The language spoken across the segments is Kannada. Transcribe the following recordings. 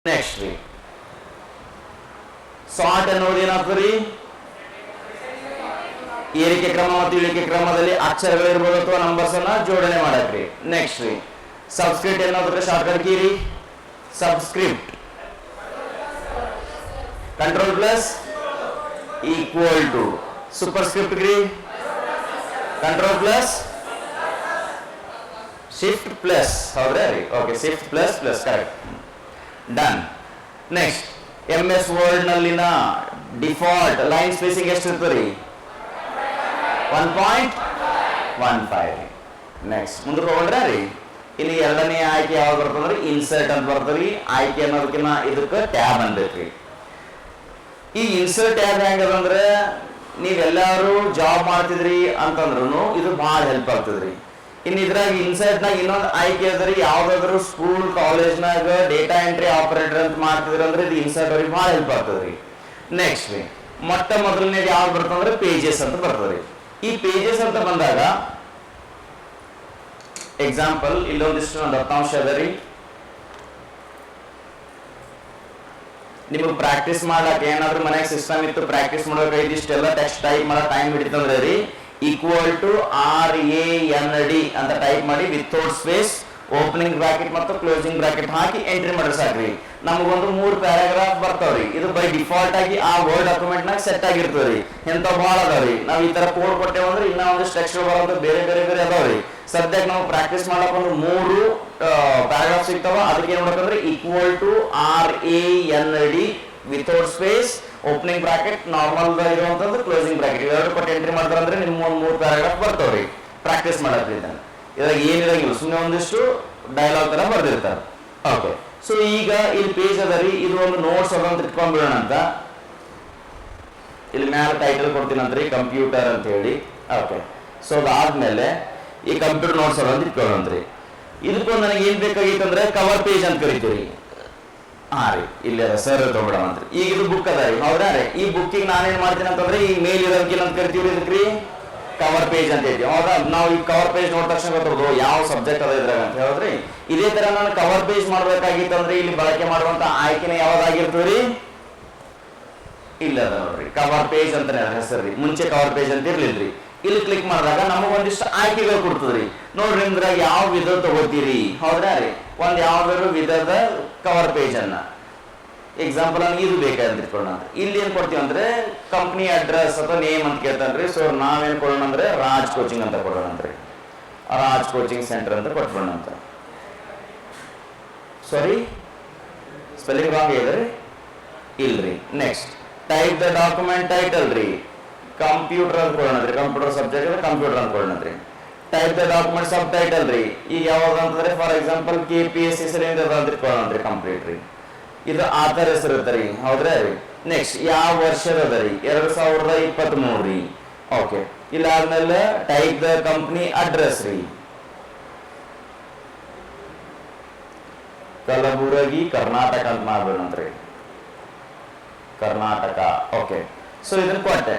ನೆಕ್ಸ್ಟ್ ರೀ ಸಾರ್ಟ್ ಅನ್ನೋದು ಏನಾಗ್ತದೆ ಏರಿಕೆ ಕ್ರಮ ಮತ್ತು ಇಳಿಕೆ ಕ್ರಮದಲ್ಲಿ ಅಕ್ಷರಗಳಿರ್ಬೋದು ಅಥವಾ ನಂಬರ್ಸ್ ಅನ್ನ ಜೋಡಣೆ ಮಾಡಕ್ರಿ. ನೆಕ್ಸ್ಟ್ ರೀ ಸಬ್ಸ್ಕ್ರಿಪ್ಟ್ ಏನಾದ್ರೆ ಶಾರ್ಟ್ಕಟ್ ಕೀ ರೀ. Subscript control plus equal to superscript ರೀ. ಕಂಟ್ರೋಲ್ ಪ್ಲಸ್ ಶಿಫ್ಟ್ ಪ್ಲಸ್ ಹೌದ್ರಾ ರೀ. Okay, shift plus plus correct. Done. Next MS Word ನಲ್ಲಿನ ಡಿಫಾಲ್ಟ್ ಲೈನ್ ಸ್ಪೇಸಿಂಗ್ ಎಷ್ಟು ಇರ್ತದೆ ರೀ? 1.15. ನೆಕ್ಸ್ಟ್ ಮುಂದಕ್ಕೆ ಹೋಗ್ರೆ ರೀ ಇಲ್ಲಿ ಎರಡನೇ ಆಯ್ಕೆ ಯಾವ್ದು ಬರ್ತಂದ್ರೆ ಇನ್ಸರ್ಟ್ ಅಂತ ಬರ್ತದ್ರಿ. ಆಯ್ಕೆ ಅನ್ನೋದಕ್ಕಿಂತ ಇದಕ್ಕೆ ಟ್ಯಾಬ್ ಅನ್ಬೇಕ್ರಿ. ಈ ಇನ್ಸರ್ಟ್ ಟ್ಯಾಬ್ ಹೆಂಗದಂದ್ರೆ ನೀವೆಲ್ಲರೂ ಜಾಬ್ ಮಾಡ್ತಿದ್ರಿ ಅಂತಂದ್ರು ಇದು ಭಾಳ ಹೆಲ್ಪ್ ಆಗ್ತದ್ರಿ. ಇನ್ನು ಇದ್ರಾಗ ಇನ್ಸರ್ಟ್ ನಾಗ ಇನ್ನೊಂದು ಆಯ್ಕೆ ಅದರಿ, ಯಾವ್ದಾದ್ರು ಸ್ಕೂಲ್ ಕಾಲೇಜ್ನಾಗ ಡೇಟಾ ಎಂಟ್ರಿ ಆಪರೇಟರ್ ಅಂತ ಮಾಡ್ತಿದ್ರಿ ಅಂದ್ರೆ ಇದು ಇನ್ಸರ್ಟ್ ಅವ್ರಿಗೆ ಭಾಳ ಹೆಲ್ಪ್ ಆಗ್ತದ್ರಿ. ನೆಕ್ಸ್ಟ್ ರೀ ಮೊಟ್ಟ ಮೊದಲನೇದು ಯಾವ್ದು ಬರ್ತಂದ್ರೆ ಪೇಜಸ್ ಅಂತ ಬರ್ತದ್ರಿ. ಈ ಪೇಜಸ್ ಅಂತ ಬಂದಾಗ ಎಕ್ಸಾಂಪಲ್ ಇಲ್ಲೊಂದಿಷ್ಟು ಒಂದು ದತ್ತಾಂಶ ಅದ ರೀ. ನಿಮಗೆ ಪ್ರಾಕ್ಟೀಸ್ ಮಾಡ್ಲಾಕ ಏನಾದ್ರು ಮನ್ಯಾಗ ಸಿಸ್ಟಮ್ ಇತ್ತು ಪ್ರಾಕ್ಟೀಸ್ ಮಾಡೋಕೆ ಇಷ್ಟೆಲ್ಲ ಟೆಕ್ಸ್ಟ್ ಟೈಪ್ ಮಾಡೋ ಟೈಮ್ ಹಿಡಿತಂದ್ರೆ ರೀ ಈಕ್ವಲ್ ಟು RAND ಅಂತ ಟೈಪ್ ಮಾಡಿ ವಿತೌಟ್ ಸ್ಪೇಸ್ ಓಪನಿಂಗ್ ಬ್ರಾಕೆಟ್ ಮತ್ತು ಕ್ಲೋಸಿಂಗ್ ಬ್ರಾಕೆಟ್ ಹಾಕಿ ಎಂಟ್ರಿ ಮಾಡ್ರಿ ಸಾಕ್ರಿ. ನಮಗೊಂದು 3 ಪ್ಯಾರಾಗ್ರಾಫ್ ಬರ್ತಾವ್ರಿ. ಇದು ಬೈ ಡಿಫಾಲ್ಟ್ ಆಗಿ ಆ ವರ್ಡ್ ಡಾಕ್ಯುಮೆಂಟ್ ನಾಗ ಸೆಟ್ ಆಗಿರ್ತವ್ರಿ. ಎಂತ ಭಾಳ ಅದಾವ್ರಿ. ನಾವು ಈ ತರ ಕೋಡ್ ಕೊಟ್ಟೇವಂದ್ರೆ ಇನ್ನ ಒಂದಿಷ್ಟು ಟೆಕ್ಸ್ಟ್ ಬರೋದು ಬೇರೆ ಬೇರೆ ಬೇರೆ ಅದಾವ್ರಿ. ಸದ್ಯಕ್ಕೆ ನಾವು ಪ್ರಾಕ್ಟೀಸ್ ಮಾಡ್ಲಕ್ಕ ಒಂದು 3 ಪ್ಯಾರಾಗ್ರಾಫ್ ಸಿಗ್ತಾವ. ಅದಕ್ಕೆ ಏನ್ ಮಾಡ್ಬೇಕಂದ್ರೆ equal to RAND without space opening bracket normal ಇರುವಂತದ್ದು ಕ್ಲೋಸಿಂಗ್ ಬ್ರಾಕೆಟ್ ಇವೆರಡು ಕೊಟ್ಟು ಎಂಟ್ರಿ ಮಾಡ್ತಾರಂದ್ರೆ ನಿಮ್ಗೆ ಒಂದು 3 ಪ್ಯಾರಾಗ್ರಾಫ್ ಬರ್ತಾವ್ರಿ ಪ್ರಾಕ್ಟೀಸ್ ಮಾಡಕ್ಕೆ. ಇದ್ರಾಗ ಏನಿರಂಗಿಲ್ಲ, ಸುಮ್ಮನೆ ಒಂದಿಷ್ಟು ಡೈಲಾಗ್ ತರ ಬರ್ದಿರ್ತಾರೆ. ಓಕೆ, ಸೊ ಈಗ ಇಲ್ಲಿ ಪೇಜ್ ಅದ ರೀ. ಇದು ಒಂದು ನೋಟ್ಸ್ ಅದ ಅಂತ ಇಟ್ಕೊಂಡ್ಬಿಡೋಣ ಅಂತ. ಇಲ್ಲಿ ಮ್ಯಾಲ ಟೈಟಲ್ ಕೊಡ್ತೀನಂತ್ರಿ ಕಂಪ್ಯೂಟರ್ ಅಂತ ಹೇಳಿ. ಓಕೆ, ಸೊ ಅದಾದ್ಮೇಲೆ ಈ ಕಂಪ್ಯೂಟರ್ ನೋಟ್ಸ್ ಅದ ಅಂತ ಇಟ್ಕೊಳ್ಳೋಣ್ರಿ. ಇದಕ್ಕೊಂದು ನನಗೆ ಏನ್ ಬೇಕಾಗಿತ್ತಂದ್ರೆ ಕವರ್ ಪೇಜ್ ಅಂತ ಕರಿತೀವಿ. ರೀ ಇಲ್ಲಿ ಸರ್ ತಗೊಬಿಡೋಣಂತ್ರಿ. ಈಗ ಇದು ಬುಕ್ ಅದ ರೀ, ಹೌದಾ ರೀ. ಈ ಬುಕ್ಕಿಗೆ ನಾನೇನ್ ಮಾಡ್ತೀನಿ ಅಂತಂದ್ರೆ ಈ ಮೇಲ್ ಇರೋದಕ್ಕೆ ಅಂತ ಕರಿತೀವಿ ಇದಕ್ರಿ ಕವರ್ ಪೇಜ್ ಅಂತ ಹೇಳ್ತೀವಿ. ಹೌದಾ, ನಾವು ಈ ಕವರ್ ಪೇಜ್ ನೋಡಿದ ತಕ್ಷಣ ಗೊತ್ತಬಹುದು ಯಾವ ಸಬ್ಜೆಕ್ಟ್ ಅದ ಇದ್ರಾಗ ಅಂತ ಹೇಳಿದ್ರಿ. ಇದೇ ತರ ನಾನು ಕವರ್ ಪೇಜ್ ಮಾಡ್ಬೇಕಾಗಿತ್ತು ಅಂದ್ರೆ ಇಲ್ಲಿ ಬಳಕೆ ಮಾಡುವಂತ ಆಯ್ಕೆನ ಯಾವ್ದಾಗಿರ್ತವ್ರಿ? ಇಲ್ಲ ಅದ ನೋಡ್ರಿ, ಕವರ್ ಪೇಜ್ ಅಂತಾನೆ ಹೆಸರು ರೀ. ಮುಂಚೆ ಕವರ್ ಪೇಜ್ ಅಂತ ಇರ್ಲಿಲ್ರಿ. ಇಲ್ಲಿ ಕ್ಲಿಕ್ ಮಾಡಿದಾಗ ನಮಗ್ ಒಂದಿಷ್ಟು ಆಯ್ಕೆಗಳು ಕೊಡ್ತದ್ರಿ. ನೋಡ್ರಿ ನಿಮ್ದ್ರ ಯಾವ ವಿಧ ತಗೋತೀರಿ, ಹೌದ್ರಾ ರೀ. ಒಂದ್ ಯಾವ್ದಾದ್ರು ವಿಧದ ಕವರ್ ಪೇಜ್ ಅನ್ನ ಎಕ್ಸಾಂಪಲ್ ನನಗೆ ಇದು ಬೇಕಾದ್ರೆ ಇಟ್ಕೊಳ್ಳೋಣ. ಇಲ್ಲಿ ಏನ್ ಕೊಡ್ತೀವಿ ಅಂದ್ರೆ ಕಂಪ್ನಿ ಅಡ್ರೆಸ್ ಅಥವಾ ನೇಮ್ ಅಂತ ಕೇಳ್ತಾನ್ರಿ. ಸೊ ನಾವೇನ್ ಕೊಡೋಣ ಅಂದ್ರೆ ರಾಜ್ ಕೋಚಿಂಗ್ ಅಂತ ಕೊಡೋಣ ಅಂತ್ರಿ. ರಾಜ್ ಕೋಚಿಂಗ್ ಸೆಂಟರ್ ಅಂತ ಕೊಟ್ಬಿಡೋಣ ಅಂತ. ಸಾರಿ, ಸ್ಪೆಲ್ಲಿಂಗ್ ರಾಂಗ್ ಇದ್ರಿ ಇಲ್ರಿ. Next type the document title ರೀ. ಕಂಪ್ಯೂಟರ್ ಅಂತ ಕೊಡೋಣದ್ರಿ. ಕಂಪ್ಯೂಟರ್ ಸಬ್ಜೆಕ್ಟ್ ಅಂದ್ರೆ ಕಂಪ್ಯೂಟರ್ ಅಂತ ಕೊಡೋಣದ್ರಿ. Type the document sub title. ಈಗ ಯಾವಾಗ ಅಂತಂದ್ರೆ ಫಾರ್ ಎಕ್ಸಾಂಪಲ್ KPSC ಸಿಲಿಂಡರ್ ಅಂತ ಕೊಡೋಣದ್ರಿ ಕಂಪ್ಲೀಟ್ ರೀ. ಇದು ಆಥರ್ ಹೆಸರು ಇರ್ತಾರಿ, ಹೌದ್ರಾ ರೀ. ನೆಕ್ಸ್ಟ್ ಯಾವ ವರ್ಷದ ಅದ ರೀ? 2023 ರೀ. ಓಕೆ, ಇಲ್ಲ ಆದ್ಮೇಲೆ ಟೈಪ್ ದ ಕಂಪ್ನಿ ಅಡ್ರೆಸ್ ರೀ. ಕಲಬುರಗಿ ಕರ್ನಾಟಕ ಅಂತ ಮಾಡ್ಬೇಡಂತ್ರಿ, ಕರ್ನಾಟಕ. ಓಕೆ, ಸೊ ಇದನ್ನ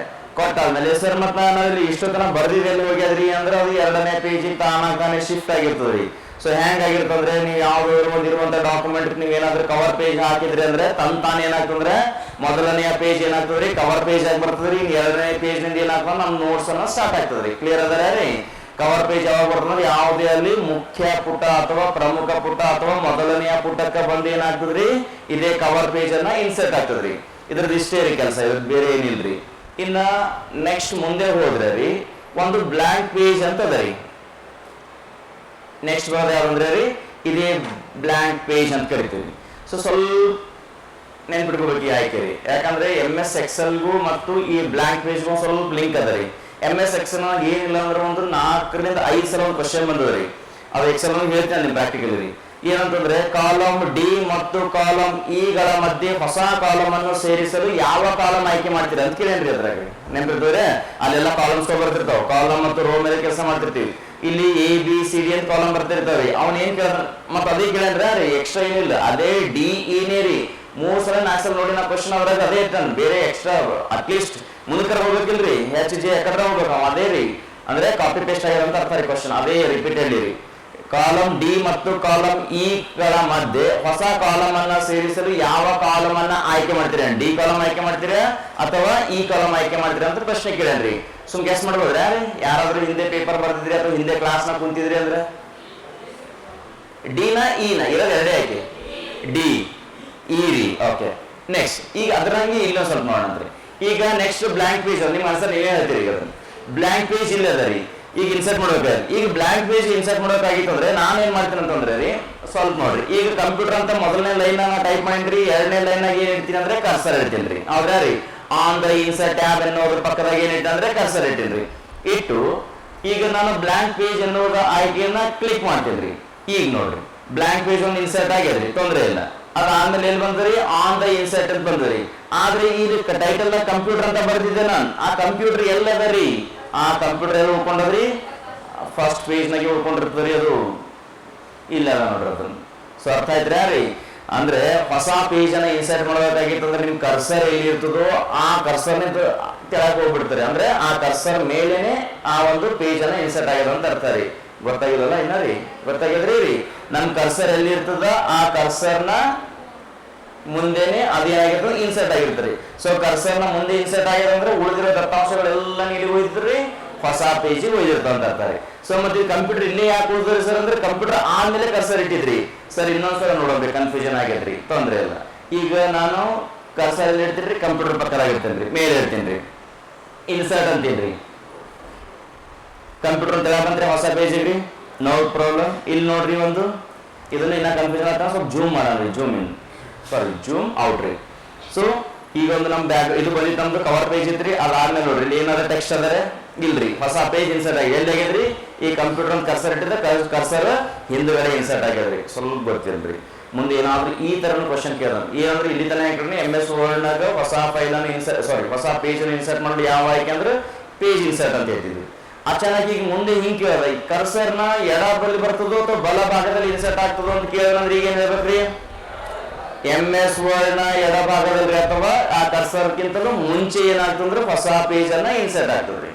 ಕೊಟ್ಟಾದ್ಮೇಲೆ ಸರ್ ಮತ್ತ ನಾವಿಲ್ಲಿ ಇಷ್ಟು ತನ ಬರ್ದಿದೆ ಎಲ್ಲಿ ಹೋಗ್ಯದ್ರಿ ಅಂದ್ರೆ ಅದು ಎರಡನೇ ಪೇಜಿಗೆ ತಾನಾಗ್ತಾನೆ ಶಿಫ್ಟ್ ಆಗಿರ್ತದ್ರಿ. ಸೊ ಹೆಂಗ್ ಆಗಿರ್ತಂದ್ರೆ ನೀವು ಯಾವ್ದಾದ್ರು ಒಂದಿರುವಂತ ಡಾಕ್ಯುಮೆಂಟ್ ನೀವ್ ಏನಾದ್ರು ಕವರ್ ಪೇಜ್ ಹಾಕಿದ್ರಿ ಅಂದ್ರೆ ತಾನ್ ಏನಾಗ್ತಂದ್ರೆ ಮೊದಲನೆಯ ಪೇಜ್ ಏನಾಗ್ತದ್ರಿ ಕವರ್ ಪೇಜ್ ಆಗಿ ಬರ್ತದ್ರಿ. ಎರಡನೇ ಪೇಜ್ ನಿಂದ ಏನಾಗ್ತದ ನಮ್ ನೋಟ್ಸ್ ಅನ್ನ ಸ್ಟಾರ್ಟ್ ಆಗ್ತದ್ರಿ. ಕ್ಲಿಯರ್ ಅದರ ರೀ? ಕವರ್ ಪೇಜ್ ಯಾವಾಗ ಬರ್ತಂದ್ರೆ ಯಾವುದೇ ಅಲ್ಲಿ ಮುಖ್ಯ ಪುಟ ಅಥವಾ ಪ್ರಮುಖ ಪುಟ ಅಥವಾ ಮೊದಲನೆಯ ಪುಟಕ್ಕೆ ಬಂದು ಏನಾಗ್ತದ್ರಿ ಇದೇ ಕವರ್ ಪೇಜ್ ಅನ್ನ ಇನ್ಸರ್ಟ್ ಆಗ್ತದ್ರಿ. ಇದ್ರದ್ದು ಇಷ್ಟೇ ರೀ ಕೆಲಸ, ಇದ್ರದ್ದು ಬೇರೆ ಏನಿಲ್ರಿ. ಇನ್ನ ನೆಕ್ಸ್ಟ್ ಮುಂದೆ ಹೋದ್ರೆ ರೀ ಒಂದು ಬ್ಲಾಂಕ್ ಪೇಜ್ ಅಂತ ಅದ ರೀ. ನೆಕ್ಸ್ಟ್ ಬರೋದು ಯಾವಂದ್ರೆ ರೀ ಇದೇ ಬ್ಲಾಂಕ್ ಪೇಜ್ ಅಂತ ಕರಿತೀವಿ. ಸೊ ಸ್ವಲ್ಪ ನೆನ್ಪಿಟ್ಕೋಬೇಕು ಈ ಆಯ್ಕೆ ರೀ. ಯಾಕಂದ್ರೆ MS Excelಗೂ ಮತ್ತು ಈ ಬ್ಲಾಂಕ್ ಪೇಜ್ಗೂ ಸ್ವಲ್ಪ ಲಿಂಕ್ ಅದ ರೀ. MS Excel ಏನಿಲ್ಲ ಅಂದ್ರೆ ಒಂದು 4 ರಿಂದ 5 ಸಲ ಒಂದು ಕ್ವಶನ್ ಬಂದದ್ರಿ. ಅದು ಎಕ್ಸೆಲ್ ಹೇಳ್ತೇನೆ ನಿಮ್ ಪ್ರಾಕ್ಟಿಕಲ್ ರೀ. ಏನಂತಂದ್ರೆ ಕಾಲಮ್ ಡಿ ಮತ್ತು ಕಾಲಮ್ ಇಗಳ ಮಧ್ಯೆ ಹೊಸ ಕಾಲಮ್ ಅನ್ನು ಸೇರಿಸಲು ಯಾವ ಕಾಲಮ್ ಆಯ್ಕೆ ಮಾಡ್ತೀರಾ ಅಂತ ಕೇಳೇನ್ರಿ. ಅದ್ರಾಗ ನೆನಪಿರ್ತವ್ರೆ ಅಲ್ಲೆಲ್ಲ ಕಾಲಮ್ಸ್ ಬರ್ತಿರ್ತಾವ. ಕಾಲಮ್ ಮತ್ತು ರೋ ಮೇಲೆ ಕೆಲಸ ಮಾಡ್ತಿರ್ತೀವಿ. ಇಲ್ಲಿ ABCD ಅಂತ ಕಾಲಮ್ ಬರ್ತಿರ್ತಾವ್ರಿ. ಅವ್ನ ಏನ್ ಕೇಳ ಮತ್ತ ಅದೇ ಕೇಳಂದ್ರೆ ರೀ ಎಕ್ಸ್ಟ್ರಾ ಏನಿಲ್ಲ, ಅದೇ DE ರೀ. 3 ಸಲ 4 ಸಲ ನೋಡಿ ನಾ ಕ್ವಶನ್ ಅವ್ರಾಗ ಅದೇ ಇರ್ತಾನ. ಬೇರೆ ಎಕ್ಸ್ಟ್ರಾ ಅಟ್ಲೀಸ್ಟ್ ಮುಂದಕ್ಕೆ ಹೋಗ್ಬೇಕಿಲ್ರಿ, HJ ಯಾಕಂದ್ರೆ ಹೋಗ್ಬೇಕು ಅದೇ ರೀ. ಅಂದ್ರೆ ಕಾಪಿ ಪೇಸ್ಟ್ ಆಗಿರೋಂತ ಅರ್ಥ ರೀ ಕ್ವಶನ್. ಅದೇ ರಿಪೀಟೆಡ್ ರೀ. ಕಾಲಮ್ ಡಿ ಮತ್ತು ಕಾಲಮ್ ಇ ಗಳ ಮಧ್ಯೆ ಹೊಸ ಕಾಲಮ್ ಅನ್ನ ಸೇರಿಸಲು ಯಾವ ಕಾಲಮ್ ಅನ್ನ ಆಯ್ಕೆ ಮಾಡ್ತೀರಾ? ಡಿ ಕಾಲಮ್ ಆಯ್ಕೆ ಮಾಡ್ತೀರಾ ಅಥವಾ ಇ ಕಾಲಮ್ ಆಯ್ಕೆ ಮಾಡ್ತೀರಾ ಅಂತ ಪ್ರಶ್ನೆ ಕೇಳನ್ರಿ. ಸುಮ್ ಗೆಸ್ ಮಾಡ್ಬೋದ್ರಿ ಯಾರಾದ್ರೂ ಹಿಂದೆ ಪೇಪರ್ ಬರ್ತಿದ್ರಿ ಅಥವಾ ಹಿಂದೆ ಕ್ಲಾಸ್ ನ ಕುಂತಿದ್ರಿ ಅಂದ್ರೆ ಡಿ ನ ಇ ನ ಇರೋದು ಎರಡೇ ಆಯ್ಕೆ ಡಿ ಇ ರೀ. ಓಕೆ ನೆಕ್ಸ್ಟ್ ಈಗ ಅದರಂಗೆ ಇಲ್ಲೊಂದು ಸ್ವಲ್ಪ ನೋಡೋಣ. ಈಗ ನೆಕ್ಸ್ಟ್ ಬ್ಲಾಂಕ್ ಪೇಜ್ ನಿಮ್ಮ ಆನ್ಸರ್ ನೀವೇ ಹೇಳ್ತೀರಿ. ಈಗ ಬ್ಲಾಂಕ್ ಪೇಜ್ ಇಲ್ಲ ಅದ ರೀ, ಈಗ ಇನ್ಸರ್ಟ್ ಮಾಡ್ಬೇಕು. ಈಗ ಬ್ಲಾಂಕ್ ಪೇಜ್ ಇನ್ಸರ್ಟ್ ಮಾಡೋಕಾಗಿತ್ತು ಅಂದ್ರೆ ನಾನು ಏನ್ ಮಾಡ್ತೀನಿ ಅಂತಂದ್ರೆ ರೀ ಸ್ವಲ್ಪ ನೋಡ್ರಿ. ಈಗ ಕಂಪ್ಯೂಟರ್ ಅಂತ ಮೊದಲನೇ ಲೈನ್ ಟೈಪ್ ಮಾಡಿದ್ರಿ, ಎರಡನೇ ಲೈನ್ ಆಗಿ ಏನ್ ಇಡ್ತೀನಿ ಅಂದ್ರೆ ಕರ್ಸರ್ ಇಡ್ತೀನಿ ರೀ. ಹೌದಾ ರೀ? ಆನ್ ದ ಇನ್ಸರ್ಟ್ ಟ್ಯಾಬ್ ಅನ್ನೋದ್ರ ಪಕ್ಕದಾಗ ಏನ್ ಇಟ್ಟ ಅಂದ್ರೆ ಕರ್ಸರ್ ಇಟ್ಟಿನ್ರಿ. ಇಟ್ಟು ಈಗ ನಾನು ಬ್ಲಾಂಕ್ ಪೇಜ್ ಅನ್ನೋದ ಆಯ್ಕೆಯನ್ನ ಕ್ಲಿಕ್ ಮಾಡ್ತೀನಿ ರೀ. ಈಗ ನೋಡ್ರಿ ಬ್ಲಾಂಕ್ ಪೇಜ್ ಒಂದು ಇನ್ಸರ್ಟ್ ಆಗ್ಯದ್ರಿ, ತೊಂದ್ರೆ ಇಲ್ಲ. ಅದಾದ್ಮೇಲೆ ಎಲ್ಲಿ ಬಂದ್ರಿ? ಆನ್ ದ ಇನ್ಸರ್ಟ್ ಅಂತ ಬಂದ್ರಿ. ಆದ್ರೆ ಇದು ಟೈಟಲ್ ಕಂಪ್ಯೂಟರ್ ಅಂತ ಬರ್ದಿದ್ದೆ ನಾನು. ಆ ಕಂಪ್ಯೂಟರ್ ಎಲ್ಲದ ರೀ? ಆ ಕಂಪ್ಯೂಟರ್ ಎಲ್ಲ ಉಳ್ಕೊಂಡದ್ರಿ ಫಸ್ಟ್ ಪೇಜ್ ನಾಗೆ ಉಳ್ಕೊಂಡಿರ್ತದ್ರಿ. ಅದು ಇಲ್ಲ ನೋಡ್ರಿ ಅದನ್ನ. ಸೊ ಅರ್ಥ ಆಯ್ತ್ರಿ ರೀ? ಅಂದ್ರೆ ಹೊಸ ಪೇಜ್ ಅನ್ನ ಇನ್ಸರ್ಟ್ ಮಾಡಬೇಕಾಗಿತ್ತು ಅಂದ್ರೆ ನಿಮ್ ಕರ್ಸರ್ ಎಲ್ಲಿ ಇರ್ತದೋ ಆ ಕರ್ಸರ್ ಕೆಳಗೆ ಹೋಗ್ಬಿಡ್ತಾರೆ. ಅಂದ್ರೆ ಆ ಕರ್ಸರ್ ಮೇಲೇನೆ ಆ ಒಂದು ಪೇಜ್ ಅನ್ನ ಇನ್ಸರ್ಟ್ ಆಗ್ಯದ ಅಂತ ಅರ್ಥ ರೀ. ಗೊತ್ತಾಗಿಲ್ಲಲ್ಲ ಇನ್ನ ರೀ? ಗೊತ್ತಾಗಿದ್ರಿ ರೀ? ನಮ್ ಕರ್ಸರ್ ಎಲ್ಲಿ ಇರ್ತದ ಆ ಕರ್ಸರ್ನ ಮುಂದೆನೆ ಅದೇನಾಗಿರ್ತದೆ ಇನ್ಸರ್ಟ್ ಆಗಿರ್ತಾರೆ. ಸೊ ಕರ್ಸರ್ ನ ಮುಂದೆ ಇನ್ಸರ್ಟ್ ಆಗ್ಯದ ಅಂದ್ರೆ ಉಳಿದಿರೋ ದತ್ತಾಂಶಗಳೆಲ್ಲ ನೀಡಿ ಹೋಯ್ತಿದ್ರಿ ಹೊಸ ಪೇಜ್ ಹೋಗಿರ್ತ ಅಂತ ಇರ್ತಾರೆ. ಸೊ ಮತ್ತೆ ಕಂಪ್ಯೂಟರ್ ಇಲ್ಲೇ ಯಾಕೆ ಉಳಿದ್ರಿ ಸರ್ ಅಂದ್ರೆ ಕಂಪ್ಯೂಟರ್ ಆದ್ಮೇಲೆ ಕರ್ಸರ್ ಇಟ್ಟಿದ್ರಿ. ಸರ್ ಇನ್ನೊಂದ್ಸಲ ನೋಡೋದ್ರಿ, ಕನ್ಫ್ಯೂಷನ್ ಆಗಿದ್ರಿ, ತೊಂದ್ರೆ ಇಲ್ಲ. ಈಗ ನಾನು ಕರ್ಸರ್ ಎಲ್ಲಿ ಇಡ್ತೀನಿ? ಕಂಪ್ಯೂಟರ್ ಪಕ್ಕದಾಗಿರ್ತೇನ್ರಿ, ಮೇಲೆ ಇರ್ತೀನಿ. ಇನ್ಸರ್ಟ್ ಅಂತೀನ್ರಿ, ಕಂಪ್ಯೂಟರ್ ತೆಳ ಬಂದ್ರೆ ಹೊಸ ಪೇಜ್ ರೀ, ನೋ ಪ್ರಾಬ್ಲಮ್. ಇಲ್ಲಿ ನೋಡ್ರಿ ಒಂದು ಇದನ್ನ ಇನ್ನ ಕನ್ಫ್ಯೂಷನ್ ಆಗ್ತಾ ಸ್ವಲ್ಪ ಜೂಮ್ ಮಾಡೋಣ, zoom in sorry zoom out ರೀ. ಸೊ ಈಗ ಒಂದು ನಮ್ ಬ್ಯಾಗ್ ಇದು ಬಂದಿತ್ತು, ನಮ್ದು ಕವರ್ ಪೇಜ್ ಇತ್ರಿ. ಅದಾದ್ಮೇಲೆ ನೋಡ್ರಿ ಇಲ್ಲಿ ಏನಾದ್ರು ಟೆಕ್ಸ್ಟ್ ಅದರ ಇಲ್ರಿ, ಹೊಸ ಪೇಜ್ ಇನ್ಸರ್ಟ್ ಆಗಿ ಎಲ್ಲಿ ಆಗ್ಯದ್ರಿ? ಈ ಕಂಪ್ಯೂಟರ್ ಕರ್ಸರ್ ಇಟ್ಟಿದ್ರೆ ಕರ್ಸರ್ ಹಿಂದುಗಡೆ ಇನ್ಸರ್ಟ್ ಆಗ್ಯದ್ರಿ. ಸ್ವಲ್ಪ ಗೊತ್ತಿಲ್ರಿ. ಮುಂದೆ ಏನಾದ್ರು ಈ ತರ ಕ್ವಶನ್ ಕೇಳ ಏನಂದ್ರೆ ಇಲ್ಲಿ ತನ ಹಾಕಿದ್ರೆ MS ವರ್ಡ್ ನಾಗ ಹೊಸ ಫೈಲ್ ಅನ್ನು ಇನ್ಸರ್ಟ್ ಹೊಸ ಪೇಜ್ ಅನ್ನು ಇನ್ಸರ್ಟ್ ಮಾಡಿ ಯಾವ ಆಯ್ಕೆ ಅಂದ್ರೆ ಪೇಜ್ ಇನ್ಸರ್ಟ್ ಅಂತ ಹೇಳ್ತಿದ್ವಿ. ಅಚಾನಕ್ ಈಗ ಮುಂದೆ ಹಿಂಗ್ ಕೇಳ್ದ ಕರ್ಸರ್ ನ ಎಡ ಬಲ್ಲಿ ಬರ್ತದೋ ಅಥವಾ ಬಲ ಭಾಗದಲ್ಲಿ ಇನ್ಸರ್ಟ್ ಆಗ್ತದೋ ಅಂತ ಕೇಳಿದ್ರೆ ಈಗ ಏನ್ ಹೇಳ್ಬೇಕ್ರಿ? MS ವರ್ಡ್ ನ ಎಡ ಭಾಗದಲ್ಲಿ ಅಥವಾ ಆ ಕರ್ಸರ್ಕ್ಕಿಂತಲೂ ಮುಂಚೆ ಏನಾಗ್ತಂದ್ರೆ ಹೊಸ ಪೇಜ್ ಅನ್ನ ಇನ್ಸರ್ಟ್ ಆಗ್ತದ್ರಿ.